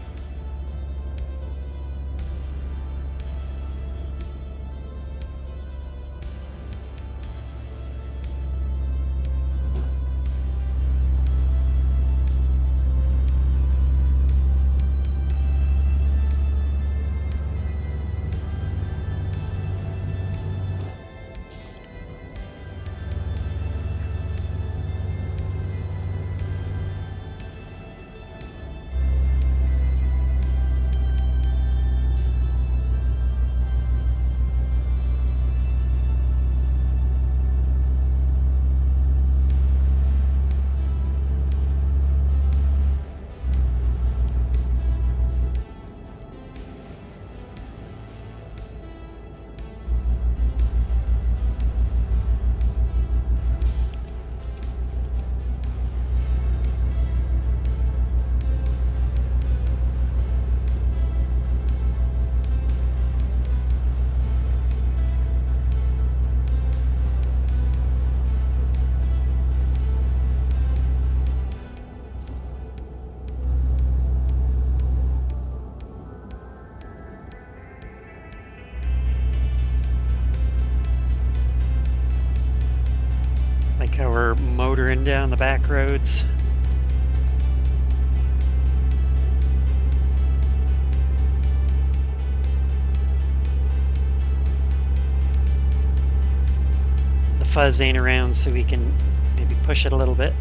Like how we're motoring down the back roads. The fuzz ain't around, so we can maybe push it a little bit.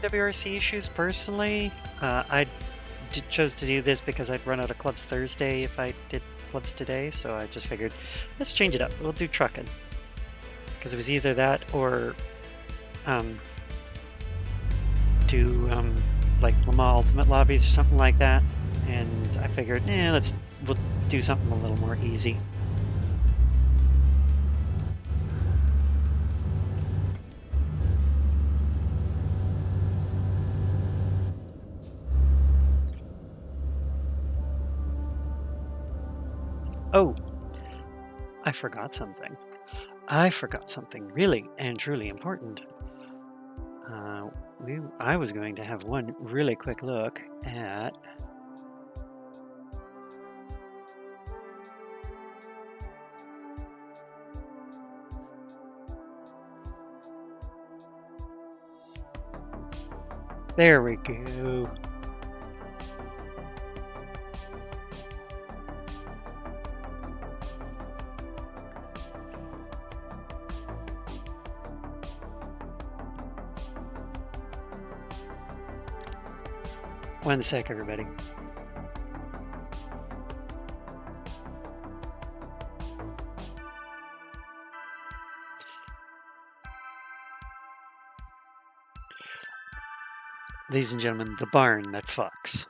WRC issues personally. I chose to do this because I'd run out of clubs Thursday if I did clubs today, so I just figured let's change it up. We'll do trucking because it was either that or do like Le Mans Ultimate Lobbies or something like that, and I figured we'll do something a little more easy. Oh, I forgot something. I forgot something really and truly important. I was going to have one really quick look at there we go. One sec, everybody. Ladies and gentlemen, the barn that fucks.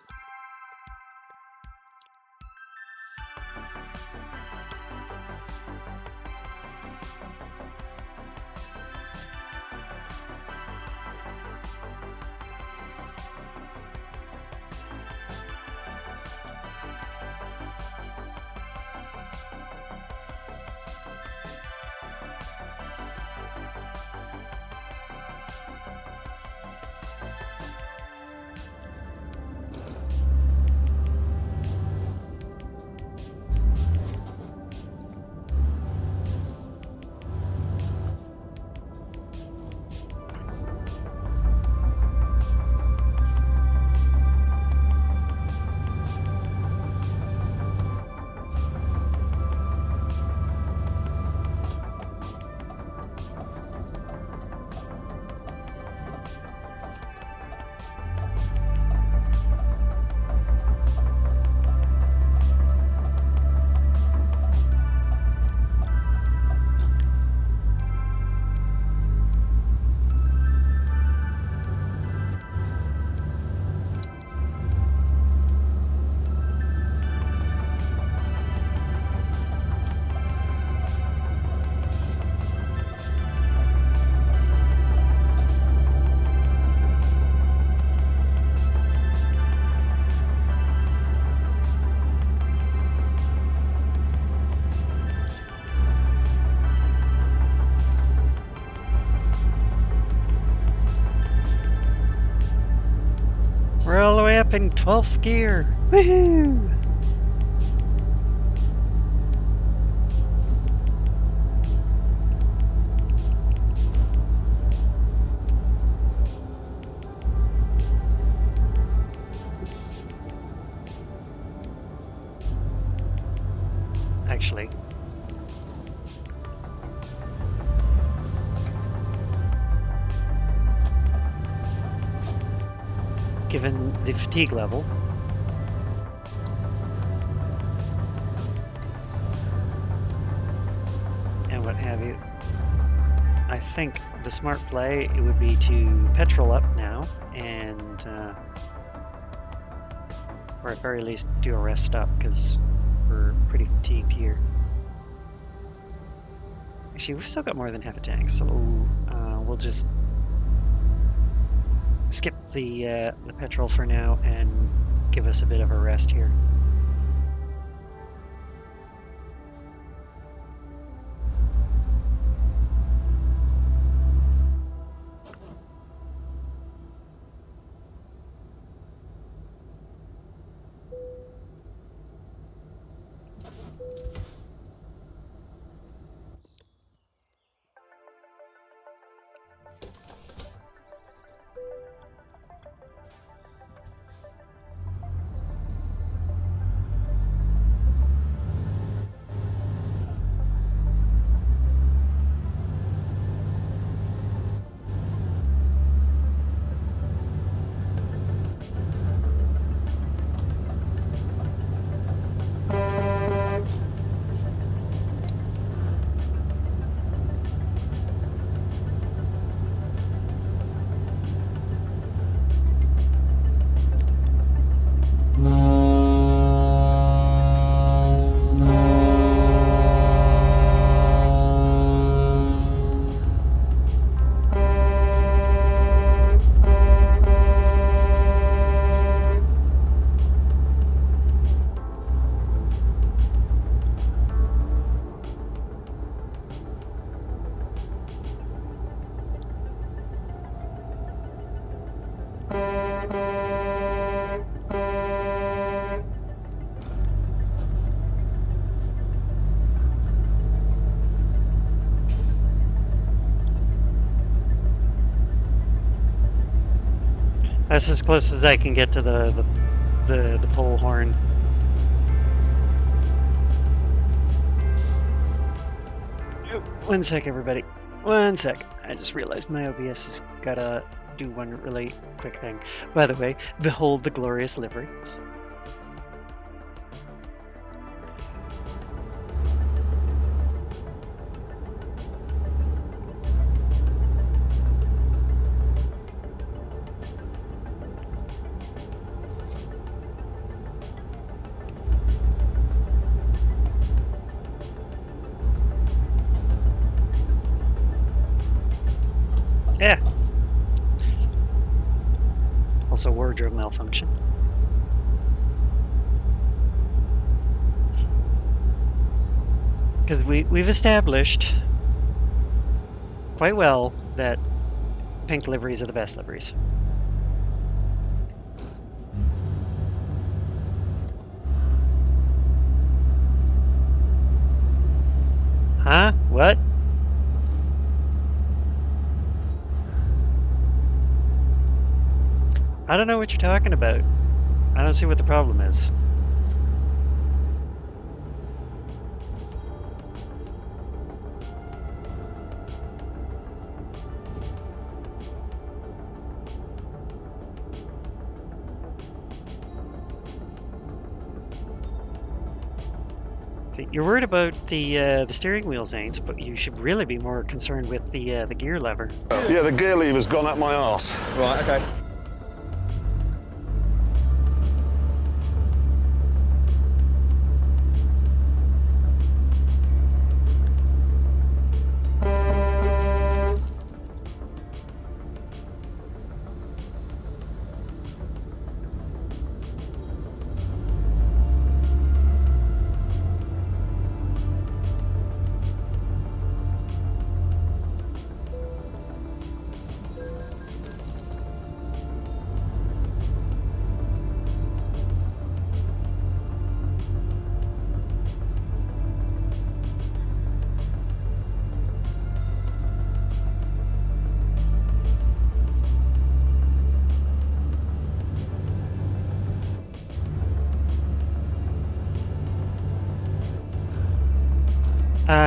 We're all the way up in 12th gear. Woohoo! Actually, given the fatigue level, and what have you, I think the smart play it would be to petrol up now and or at very least do a rest stop because we're pretty fatigued here. Actually, we've still got more than half a tank, so we'll just skip the petrol for now and give us a bit of a rest here. That's as close as I can get to the pole horn. One sec, everybody. One sec. I just realized my OBS has gotta do one really quick thing. By the way, behold the glorious livery. Yeah. Also wardrobe malfunction. Because we've established quite well that pink liveries are the best liveries. Huh? What? I don't know what you're talking about. I don't see what the problem is. See, you're worried about the steering wheel, Zanes, but you should really be more concerned with the gear lever. Yeah, the gear lever's gone up my arse. Right, okay.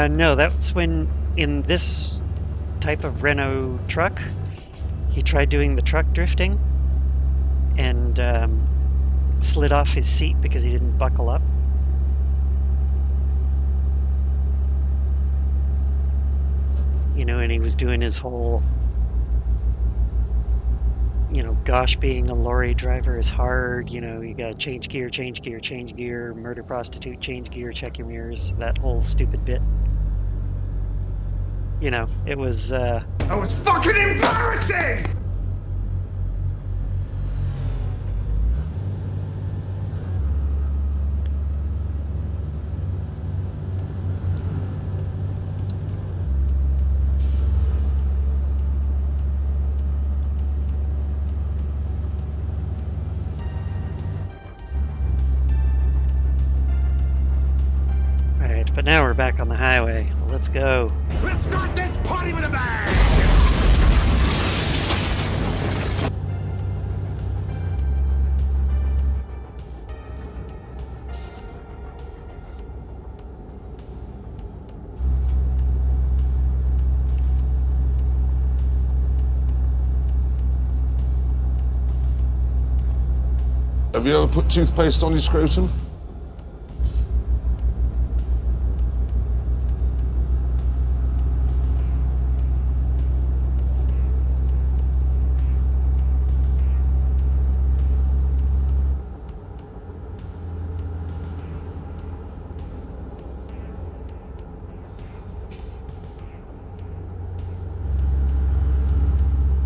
No, that's when, in this type of Renault truck, he tried doing the truck drifting and slid off his seat because he didn't buckle up. You know, and he was doing his whole, you know, gosh, being a lorry driver is hard, you know, you gotta change gear, murder prostitute, change gear, check your mirrors, that whole stupid bit. You know, it was, That was fucking embarrassing! Alright, but now we're back on the highway. Let's go. Let's start this party with a bang! Have you ever put toothpaste on your scrotum?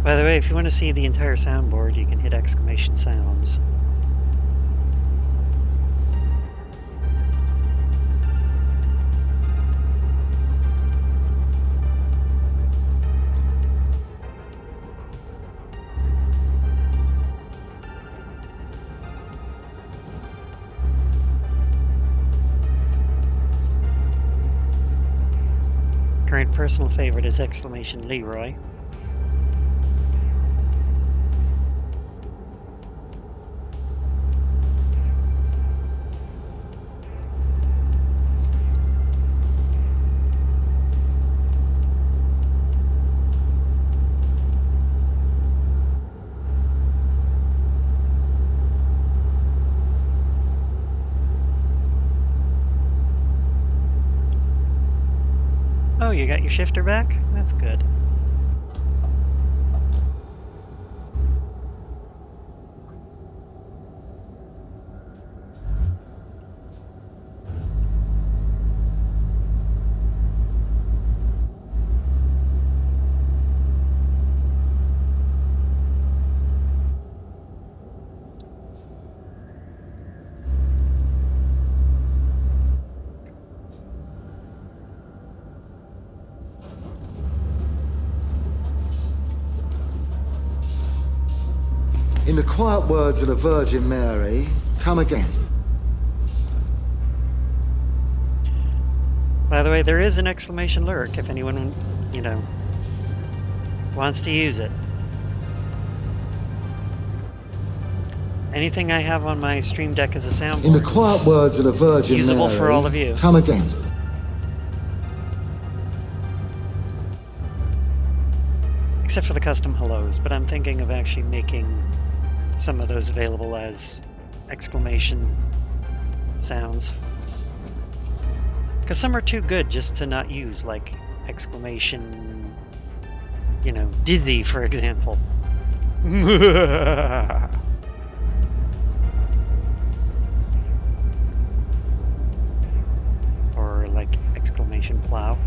By the way, if you want to see the entire soundboard, you can hit exclamation sounds. Current personal favorite is exclamation Leroy. Oh, you got your shifter back? That's good. In the quiet words of the Virgin Mary, come again. By the way, there is an exclamation lurk if anyone, you know, wants to use it. Anything I have on my Stream Deck as a soundboard In the quiet words of the Virgin usable Mary, for all of you. come again. Except for the custom hellos, but I'm thinking of actually making some of those available as exclamation sounds. Because some are too good just to not use, like exclamation, you know, dizzy, for example. Or like exclamation plow.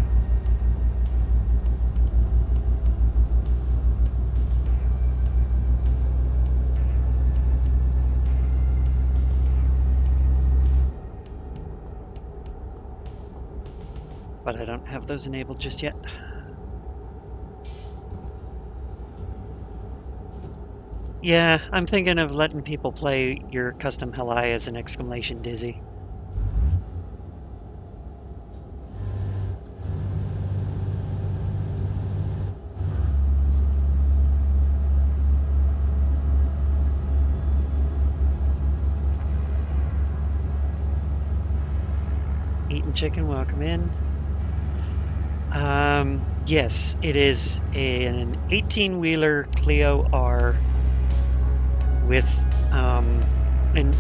But I don't have those enabled just yet. Yeah, I'm thinking of letting people play your custom heli as an exclamation dizzy. Eating chicken, welcome in. Yes, it is an 18-wheeler Clio R with an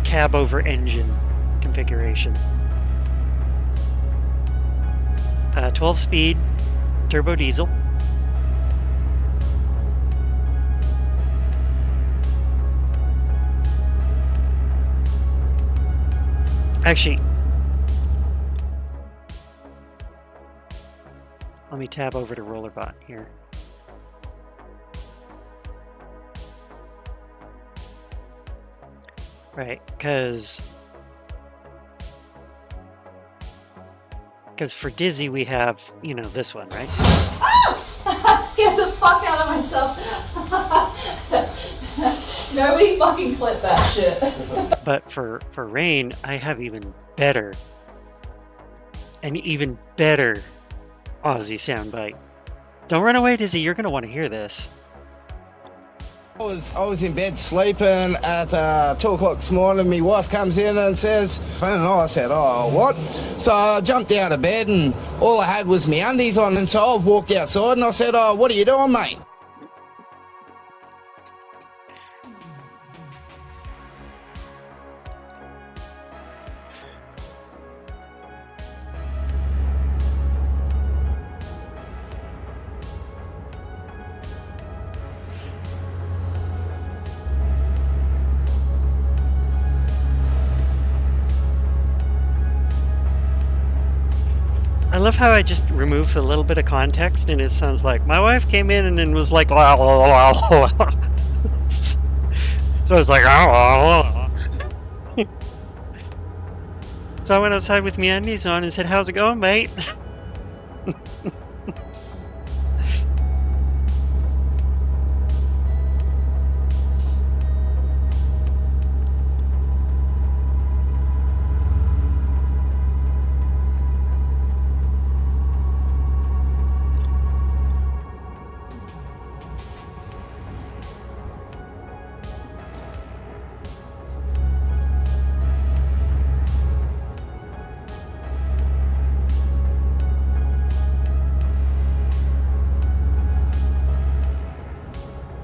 cab over engine configuration. 12-speed turbo diesel. Actually, let me tab over to Rollerbot here. Right, because for Dizzy we have, you know, this one, right? I scared the fuck out of myself. Nobody fucking clip that shit. But for Rain, I have even better Aussie soundbite. Don't run away, Dizzy. You're gonna want to hear this. I was in bed sleeping at 2 o'clock this morning. My wife comes in and says, and I said, oh, what? So I jumped out of bed and all I had was my undies on. And so I walked outside and I said, oh, what are you doing, mate? I love how I just removed a little bit of context and it sounds like my wife came in and then was like, wow, wow, wow. So I was like, oh. So I went outside with my undies on and said, how's it going, mate?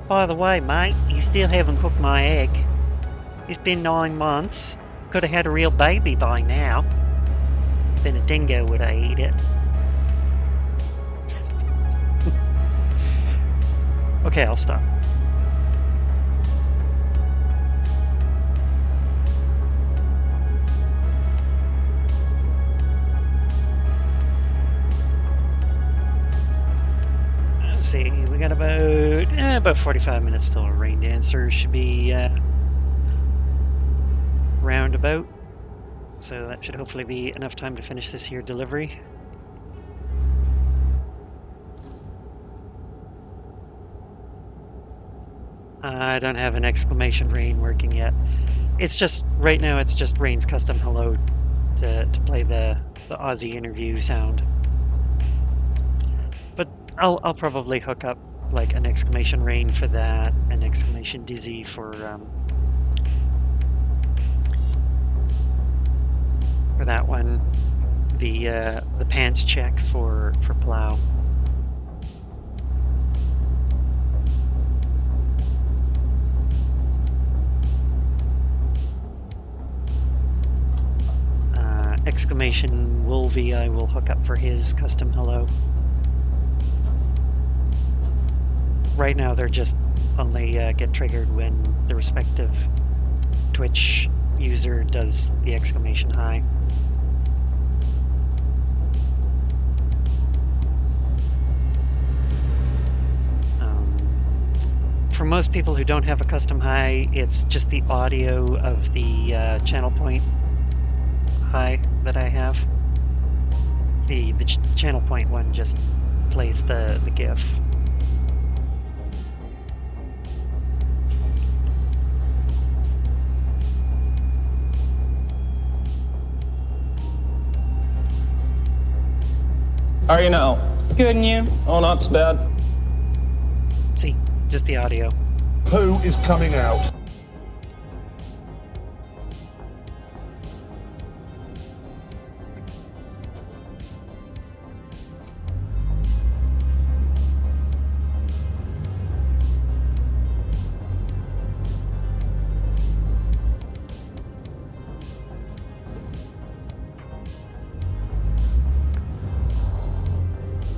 By the way, mate, you still haven't cooked my egg. It's been 9 months. Could have had a real baby by now. been a dingo, would I eat it? Okay, I'll stop. Let's see, we got about 45 minutes till Rain Dancer should be roundabout. So that should hopefully be enough time to finish this here delivery. I don't have an exclamation Rain working yet. It's just, right now it's just Rain's custom hello to play the Aussie interview sound. But I'll probably hook up like an exclamation Rain for that, an exclamation Dizzy for that one, the pants check for Plow. Exclamation Wolvie I will hook up for his custom hello. Right now they're just only get triggered when the respective Twitch user does the exclamation hi. For most people who don't have a custom hi, it's just the audio of the channel point hi that I have. The channel point one just plays the GIF. How are you now? Good, and you? Oh, not so bad. See, just the audio. Who is coming out?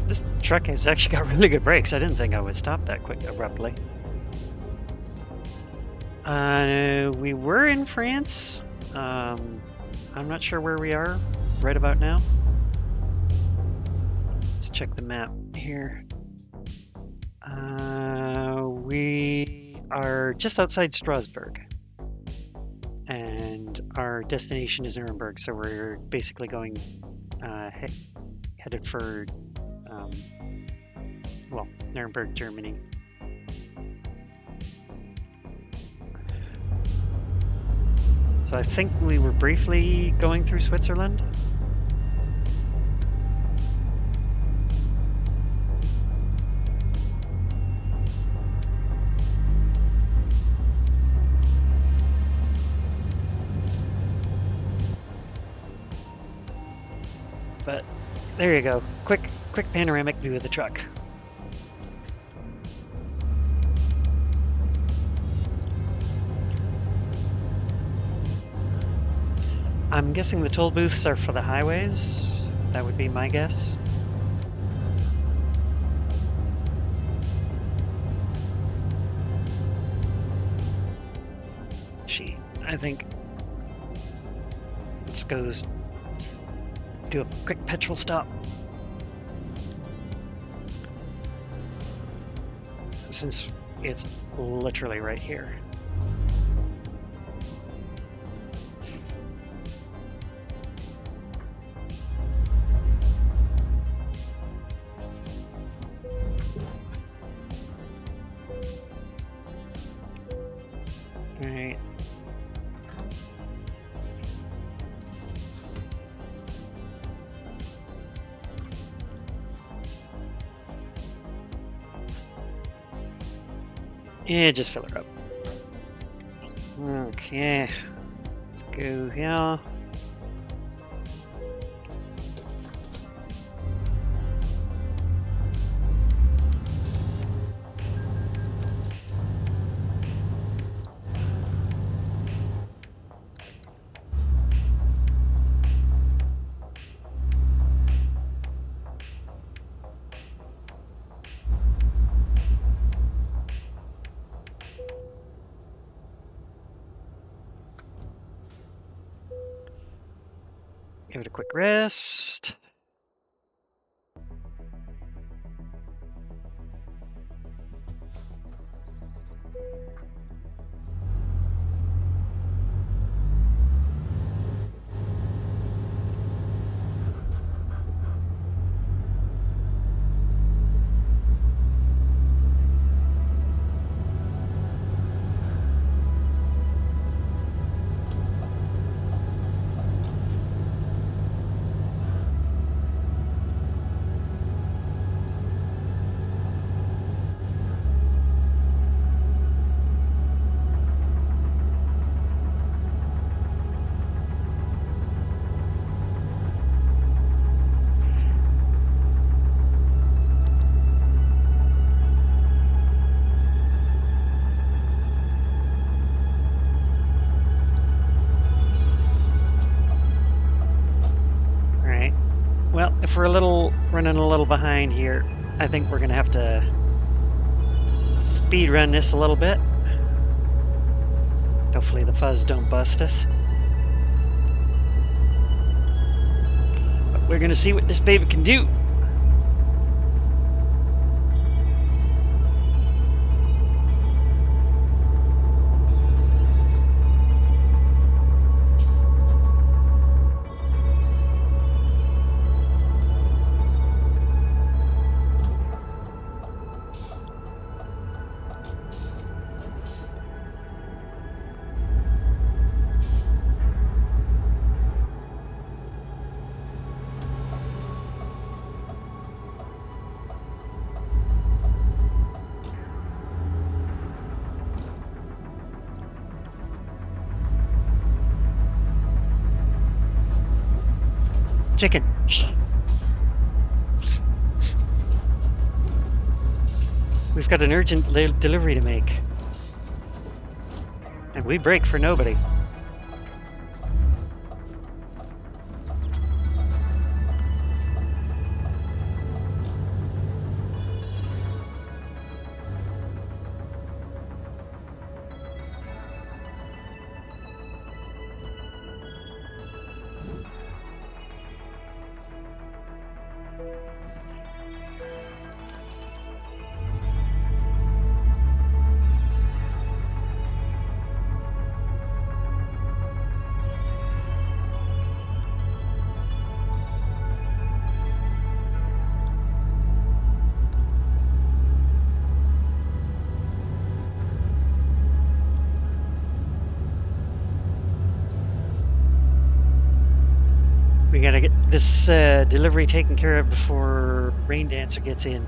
This truck has actually got really good brakes. I didn't think I would stop that quick abruptly. We were in France. I'm not sure where we are right about now. Let's check the map here. We are just outside Strasbourg. And our destination is Nuremberg, so we're basically going headed for Nuremberg, Germany. So I think we were briefly going through Switzerland. But there you go. Quick panoramic view of the truck. I'm guessing the toll booths are for the highways. That would be my guess. I think let's go do a quick petrol stop. Since it's literally right here. Alright. Yeah, just fill her up. Okay, let's go here. Give it a quick rest. Well, if we're running a little behind here, I think we're gonna have to speed run this a little bit. Hopefully the fuzz don't bust us. But we're gonna see what this baby can do. Chicken. Shh. We've got an urgent delivery to make. And we break for nobody. We gotta get this delivery taken care of before Rain Dancer gets in.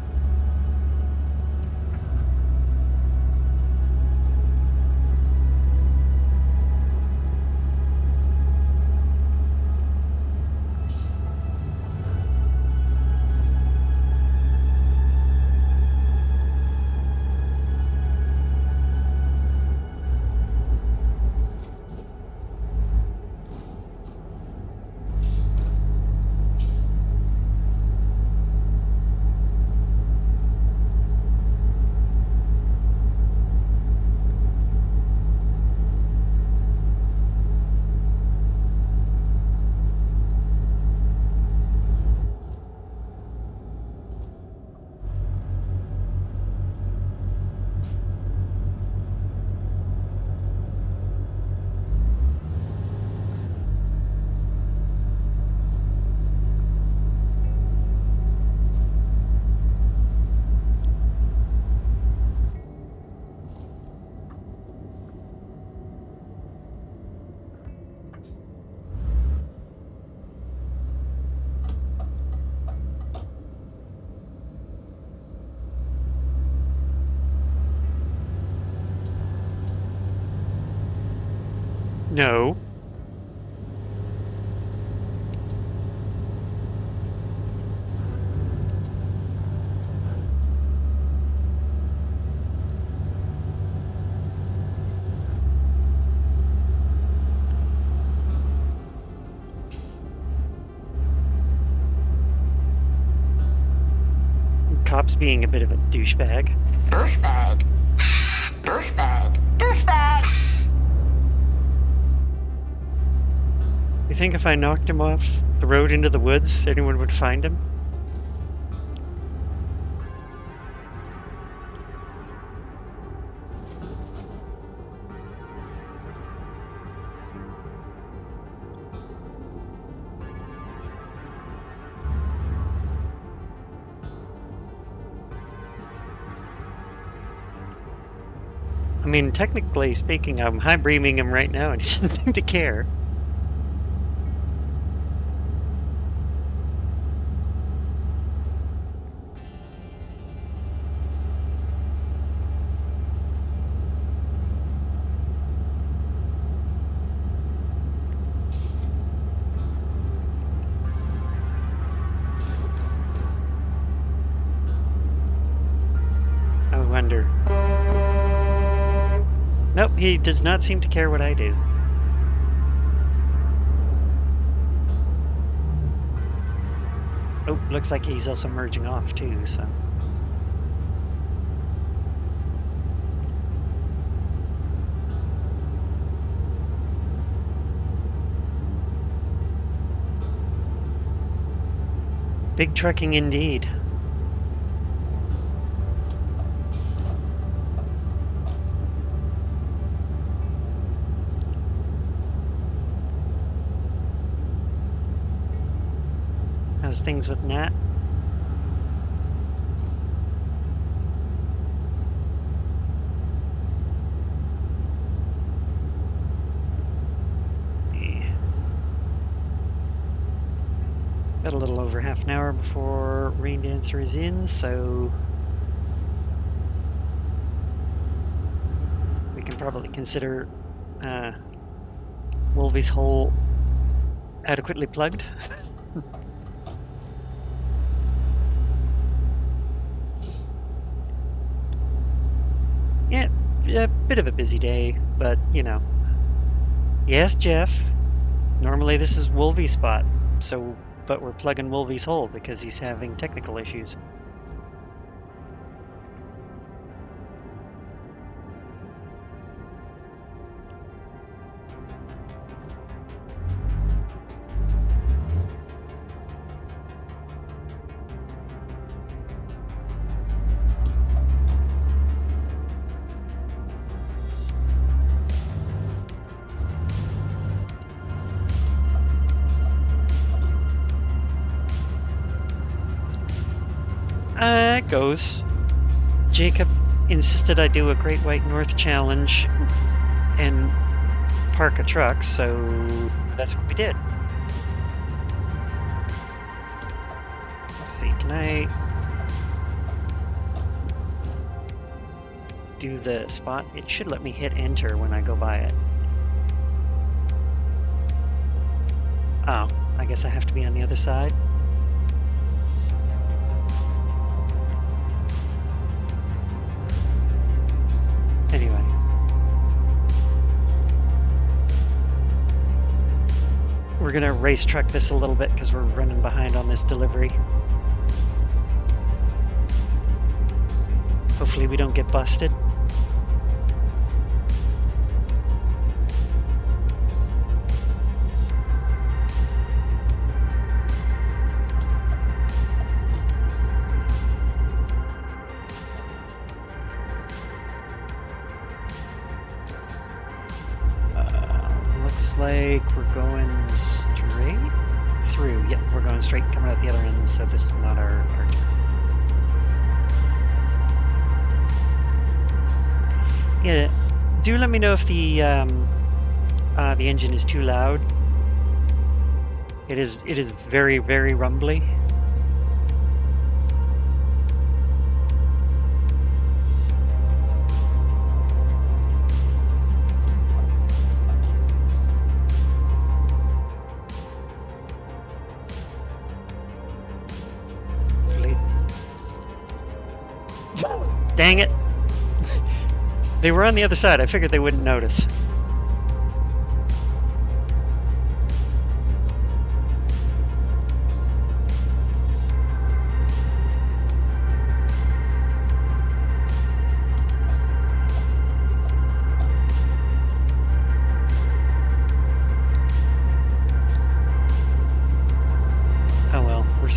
No. Cop's being a bit of a douchebag. Douchebag. Douchebag. Douchebag. You think if I knocked him off the road into the woods, anyone would find him? I mean, technically speaking, I'm high beaming him right now and he doesn't seem to care. I wonder. Nope, he does not seem to care what I do. Oh, looks like he's also merging off too, so. Big trucking indeed. How's things with Nat? Yeah. Got a little over half an hour before Rain Dancer is in, so we can probably consider Wolvie's hole adequately plugged. Yeah, a bit of a busy day, but, you know. Yes, Jeff. Normally this is Wolvie's spot, so, but we're plugging Wolvie's hole because he's having technical issues. It goes. Jacob insisted I do a Great White North challenge and park a truck, so that's what we did. Let's see, can I do the spot? It should let me hit enter when I go by it. Oh, I guess I have to be on the other side. Anyway. We're gonna race truck this a little bit because we're running behind on this delivery. Hopefully we don't get busted. Looks like we're going straight through. Yep, we're going straight, coming out the other end, so this is not our turn. Yeah, do let me know if the engine is too loud. It is very, very rumbly. Dang it. They were on the other side. I figured they wouldn't notice.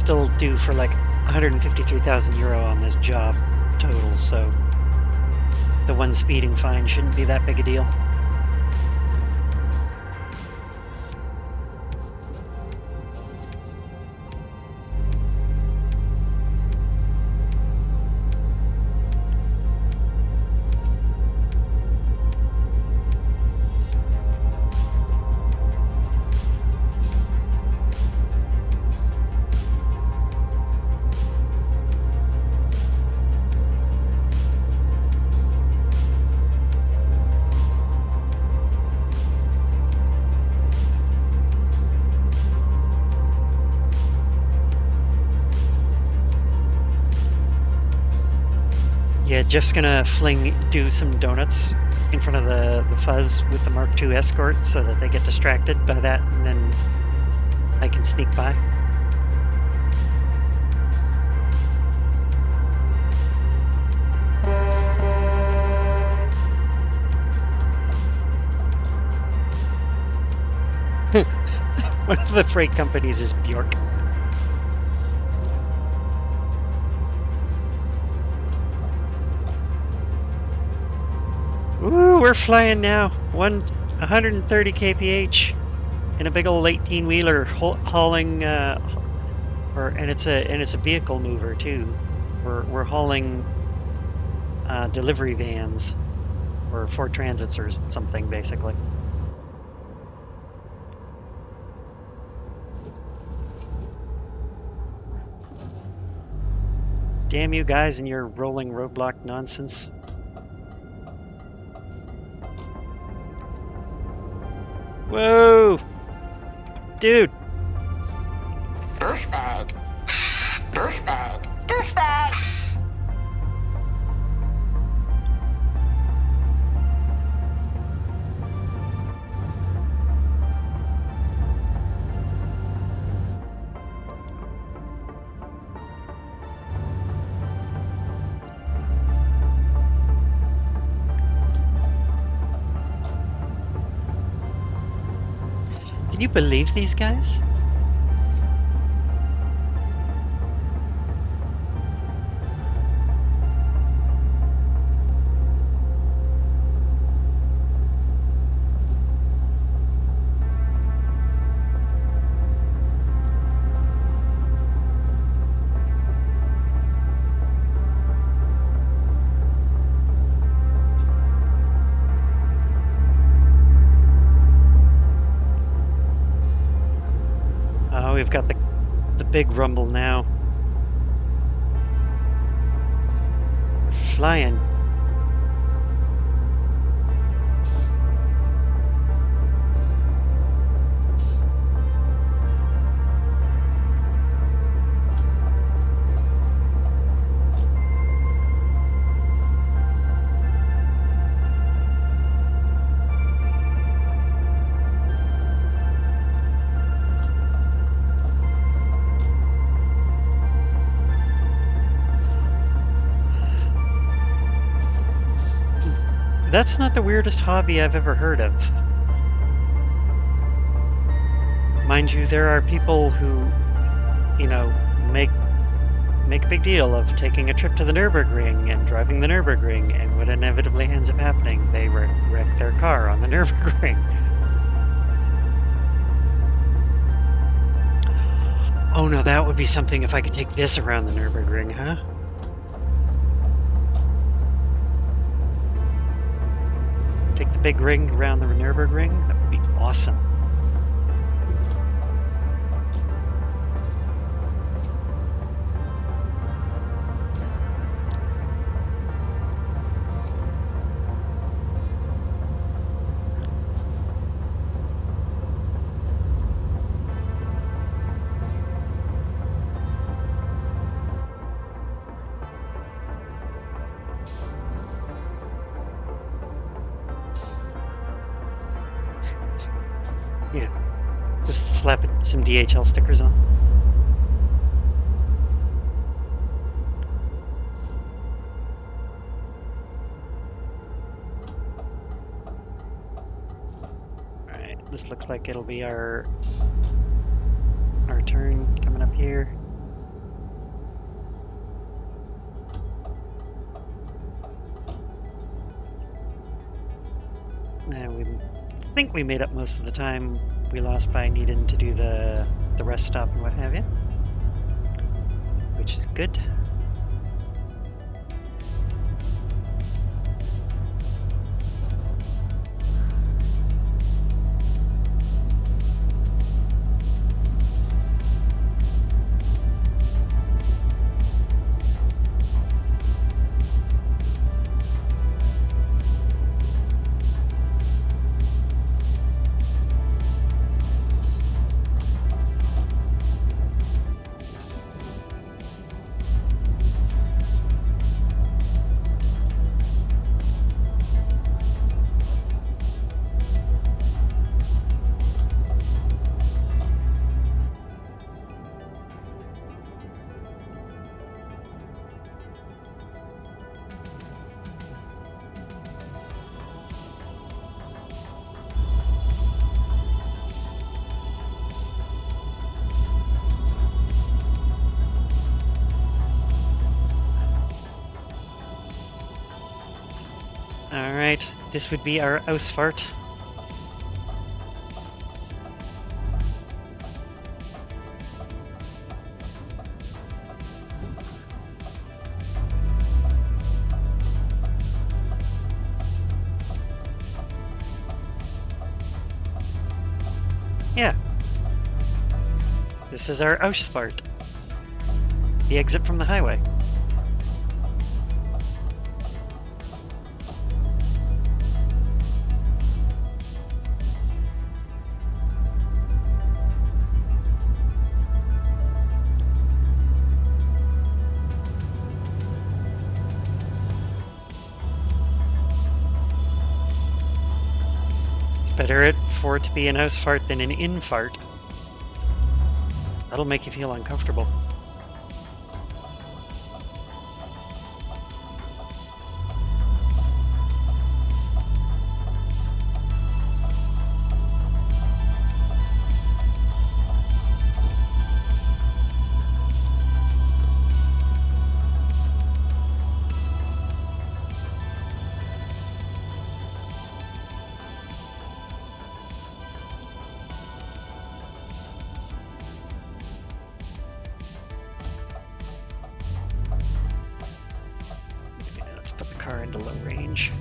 still due for like 153,000 euro on this job total, so the one speeding fine shouldn't be that big a deal. Yeah, Jeff's gonna do some donuts in front of the Fuzz with the Mark II escort so that they get distracted by that, and then I can sneak by. One of the freight companies is Bjork. Ooh, we're flying now. 130 kph in a big old 18-wheeler hauling, and it's a vehicle mover too. We're hauling delivery vans or Ford Transits or something basically. Damn you guys and your rolling roadblock nonsense. Whoa! Dude! Douchebag. Douchebag. Douchebag. Can you believe these guys? We've got the big rumble now. We're flying. That's not the weirdest hobby I've ever heard of. Mind you, there are people who, you know, make a big deal of taking a trip to the Nürburgring and driving the Nürburgring, and what inevitably ends up happening, they wreck their car on the Nürburgring. Oh no, that would be something if I could take this around the Nürburgring, huh? Take the big ring around the Nürburgring? That would be awesome. Yeah, just slap some DHL stickers on. Alright, this looks like it'll be our turn coming up here. we think we made up most of the time we lost by needing to do the rest stop and what have you, which is good. Alright, this would be our Ausfahrt. Yeah. This is our Ausfahrt. The exit from the highway. Better for it to be an Ausfahrt than an infart. That'll make you feel uncomfortable. Into low range.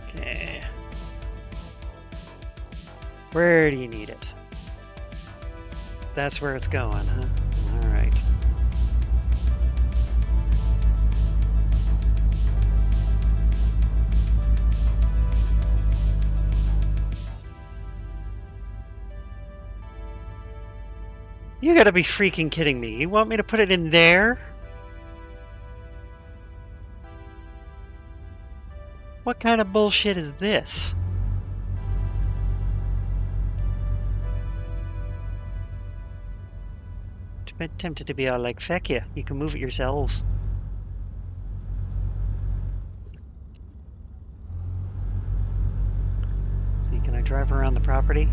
Okay. Where do you need it? That's where it's going, huh? All right. You gotta be freaking kidding me. You want me to put it in there? What kind of bullshit is this? I'm tempted to be all like, feck you. You can move it yourselves. See, can I drive around the property?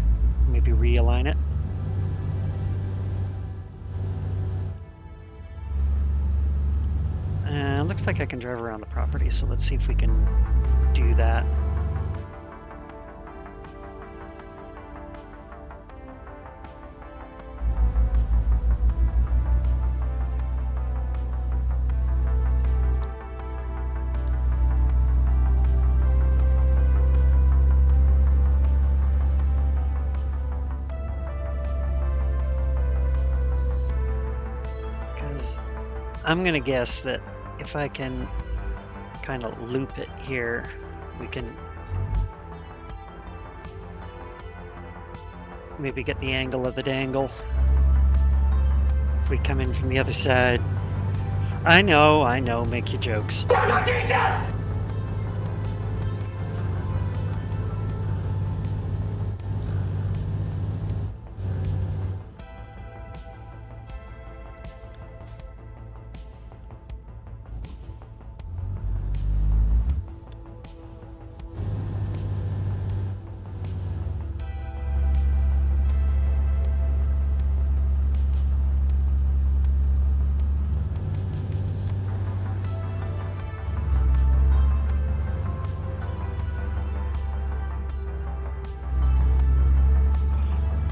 Maybe realign it? Looks like I can drive around the property, so let's see if we can do that. Because I'm gonna guess that if I can kind of loop it here, we can maybe get the angle of the dangle. If we come in from the other side. I know, make your jokes.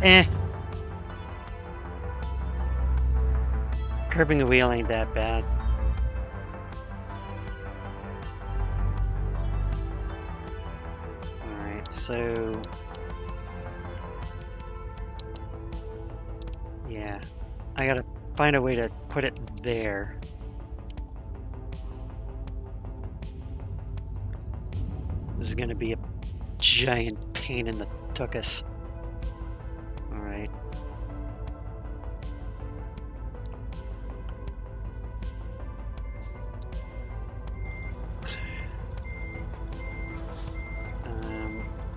Eh. Curbing the wheel ain't that bad. Alright, so... yeah. I gotta find a way to put it there. This is gonna be a giant pain in the tuchus. Alright.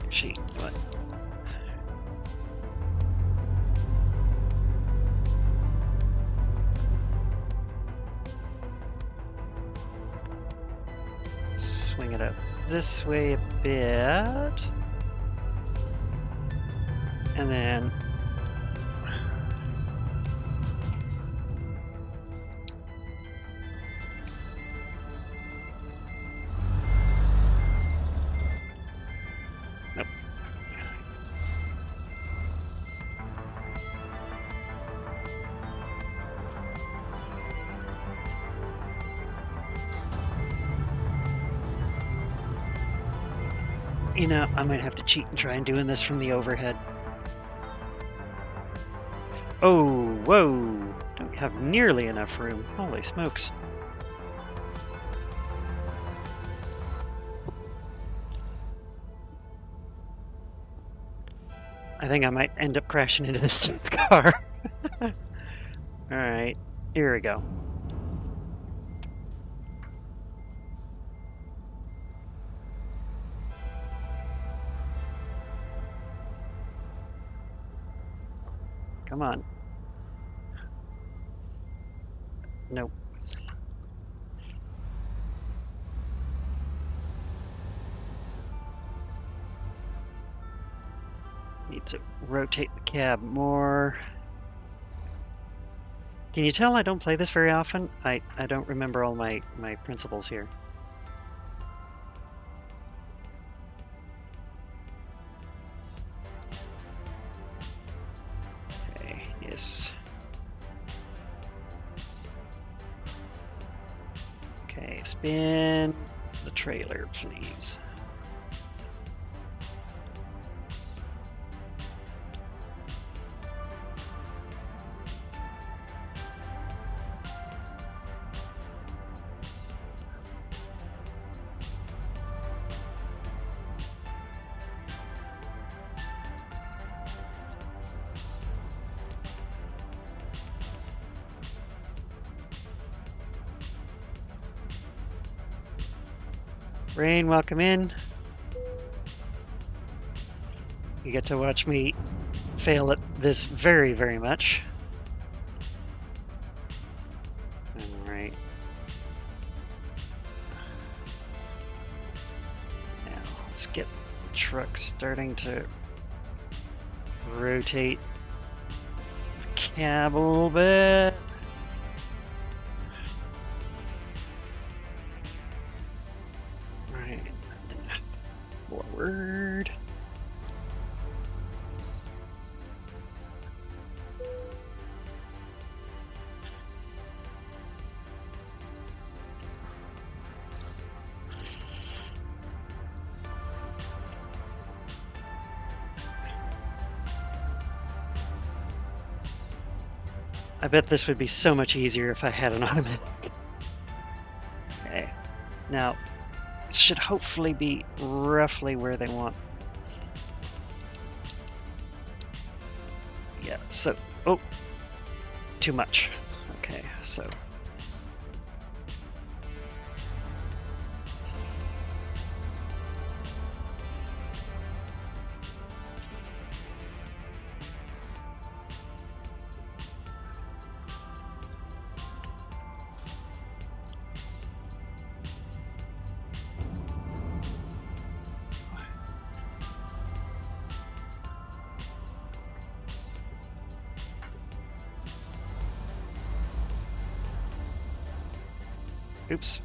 Actually, what? Swing it up this way a bit. And then nope. You know, I might have to cheat and try and doing this from the overhead. Oh, whoa! Don't have nearly enough room. Holy smokes. I think I might end up crashing into this car. Alright, here we go. Come on. Nope. Need to rotate the cab more. Can you tell I don't play this very often? I don't remember all my principles here. Okay, yes. Okay, spin the trailer, please. Rain, welcome in. You get to watch me fail at this very, very much. Alright. Now, let's get the truck starting to rotate the cab a little bit. Forward. I bet this would be so much easier if I had an automatic. Okay. Now, this should hopefully be roughly where they want. Yeah, so, oh, too much. Okay, so. Oops.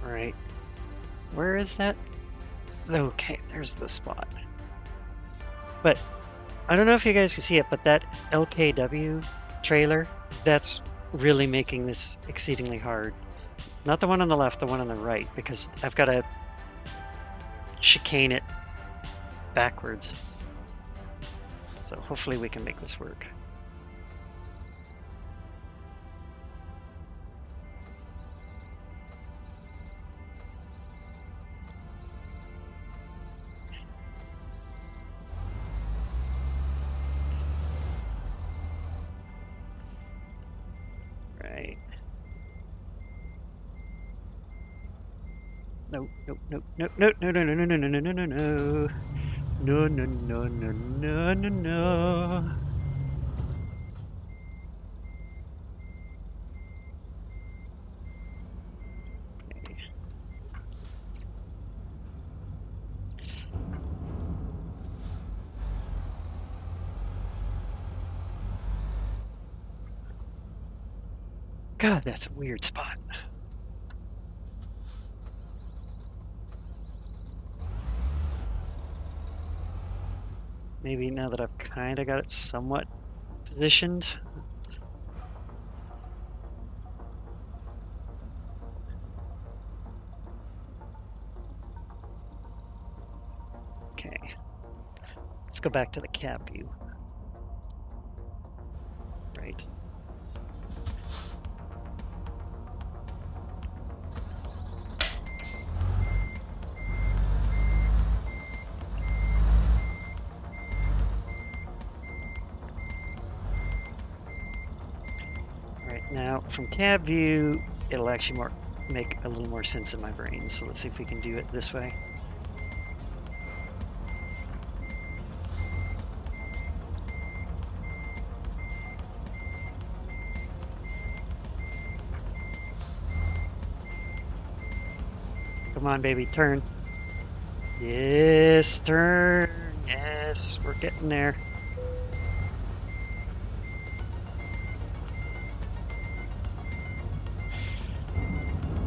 All right. Where is that? Okay, there's the spot. But I don't know if you guys can see it, but that LKW trailer, that's really making this exceedingly hard. Not the one on the left, the one on the right, because I've got to chicane it backwards. So hopefully we can make this work. Right. No, no, no, no, no, no, no, no, no, no, no, no, no, no, no. No, no, no, no, no, no, no. Okay. God, that's a weird spot. Maybe now that I've kind of got it somewhat positioned. Okay. Let's go back to the cab view. Right. Now, from cab view, it'll actually make a little more sense in my brain. So let's see if we can do it this way. Come on, baby, turn. Yes, turn. Yes, we're getting there.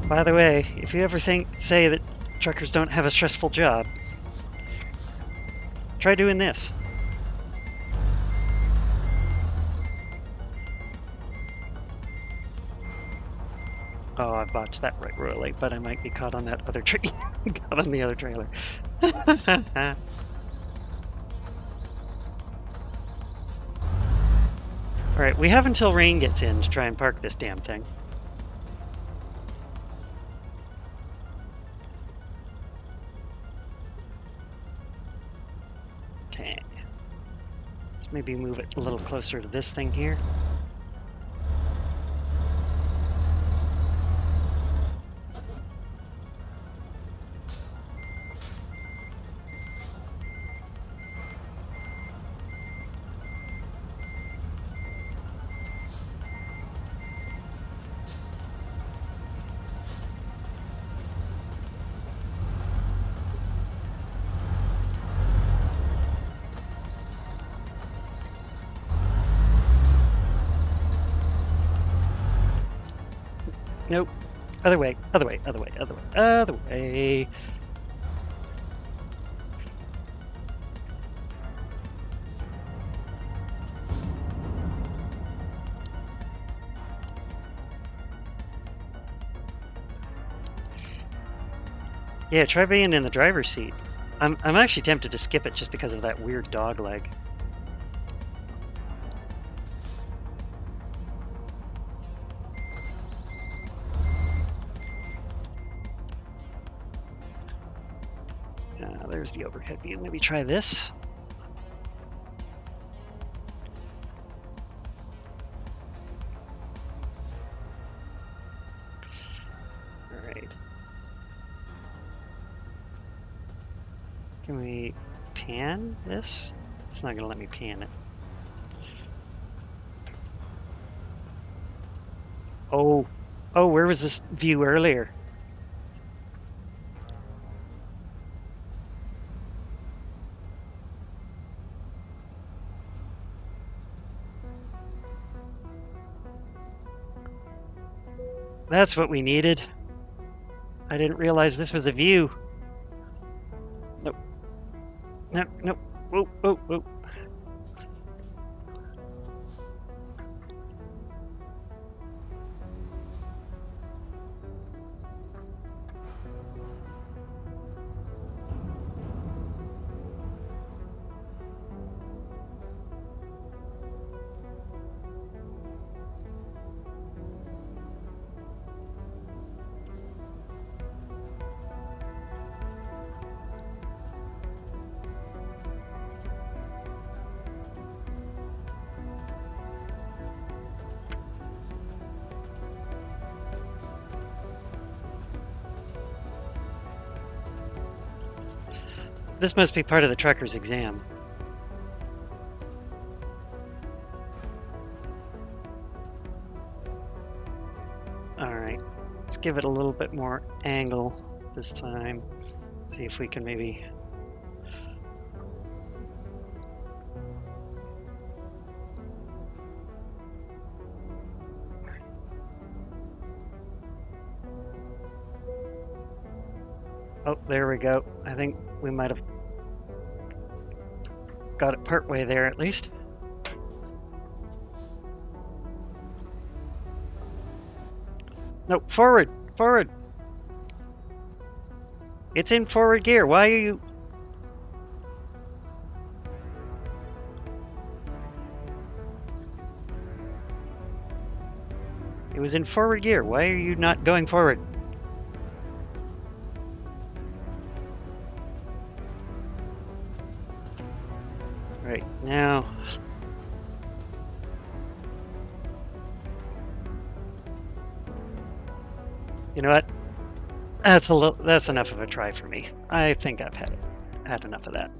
By the way, if you ever say that truckers don't have a stressful job, try doing this. Oh, I botched that right royally, but I might be caught on that other tree. Caught on the other trailer. Alright, we have until rain gets in to try and park this damn thing. Okay. Let's maybe move it a little closer to this thing here. Nope. Other way, other way, other way, other way, other way. Yeah, try being in the driver's seat. I'm actually tempted to skip it just because of that weird dog leg. There's the overhead view. Maybe try this. All right. Can we pan this? It's not going to let me pan it. Oh, where was this view earlier? That's what we needed. I didn't realize this was a view. Nope. Nope, nope. Whoa, whoa, whoa. This must be part of the trucker's exam. Alright, let's give it a little bit more angle this time. See if we can maybe... Oh, there we go. I think we might have got it partway there at least. No, forward, forward. It's in forward gear. Why are you... It was in forward gear. Why are you not going forward? Right, now... You know what? That's enough of a try for me. I think I've had enough of that.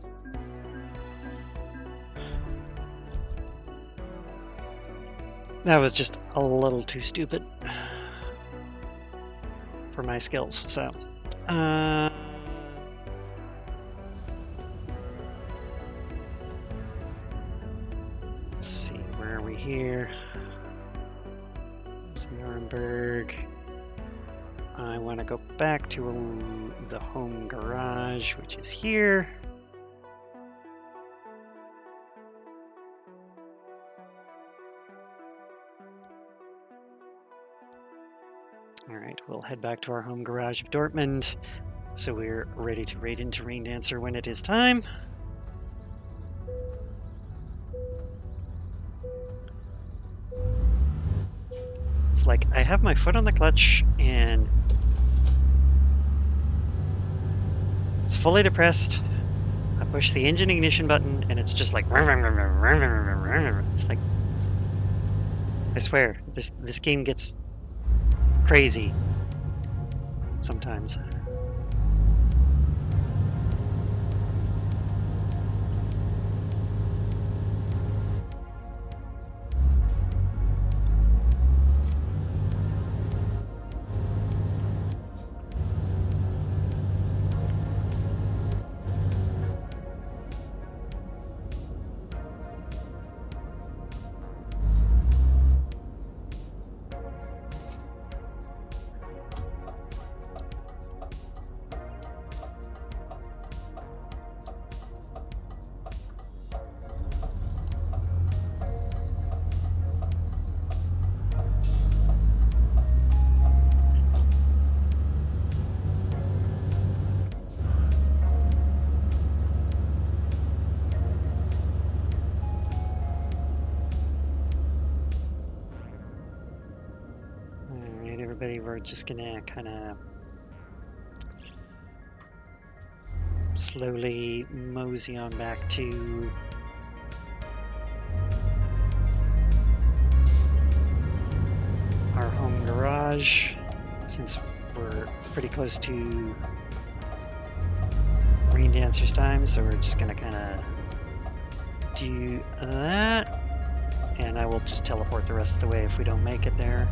That was just a little too stupid for my skills, so... Let's see, where are we here? There's Nuremberg. I want to go back to the home garage, which is here. All right, we'll head back to our home garage of Dortmund, so we're ready to raid into Rain Dancer when it is time. It's like I have my foot on the clutch and it's fully depressed. I push the engine ignition button and it's just like it's like, I swear this game gets crazy sometimes. We're just gonna kind of slowly mosey on back to our home garage, since we're pretty close to Rain Dancer's time, so we're just gonna kind of do that, and I will just teleport the rest of the way if we don't make it there.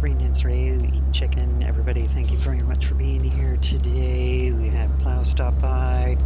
Rain Dancer AoE. Chicken, everybody, thank you very much for being here today. We had Plow stop by.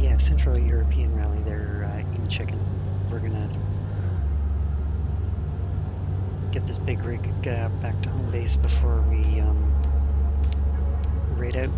Yeah, Central European Rally there in Chicken. We're gonna get this big rig back to home base before we raid out.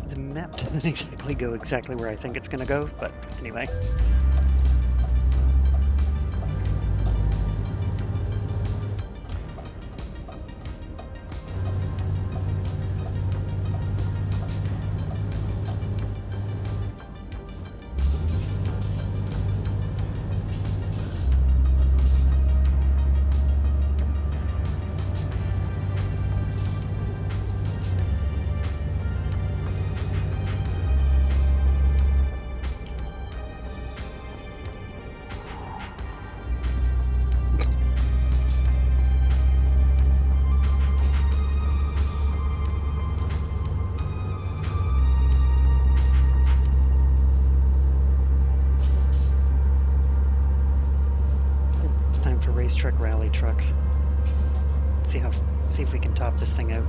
The map doesn't exactly go exactly where I think it's going to go, but anyway. Truck, rally truck. See if we can top this thing out.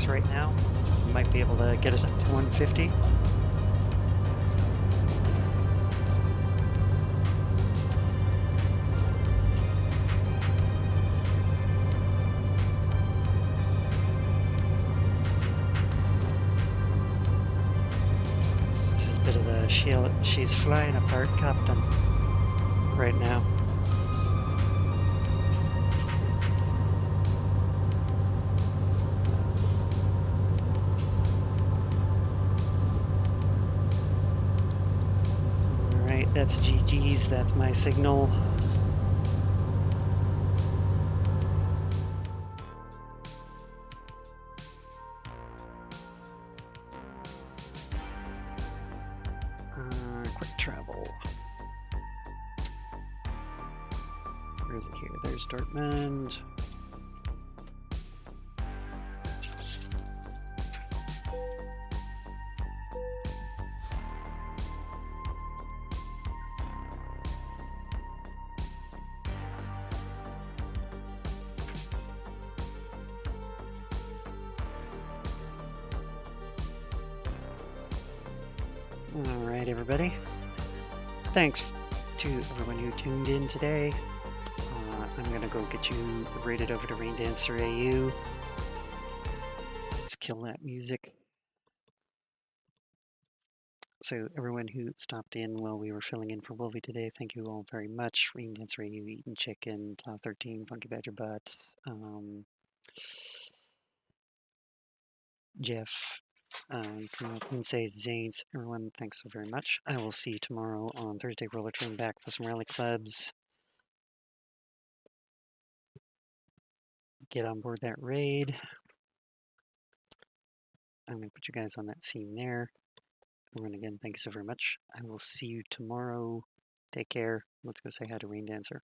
Right now, might be able to get it up to 150. This is a bit of a she's flying apart, Captain, right now. That's GG's, that's my signal. quick travel. Where is it here? There's Dortmund. All right, everybody. Thanks to everyone who tuned in today. I'm gonna go get you rated over to Rain Dancer AU. Let's kill that music. So everyone who stopped in while we were filling in for Wolvie today, thank you all very much. Rain Dancer AU, Eating Chicken, Plow 13, Funky Badger Butts, Jeff, you can say Zanes. Everyone, thanks so very much. I will see you tomorrow on Thursday. Roller Train back for some rally clubs. Get on board that raid. I'm going to put you guys on that scene there. Everyone, again, thanks so very much. I will see you tomorrow. Take care. Let's go say hi to Rain Dancer.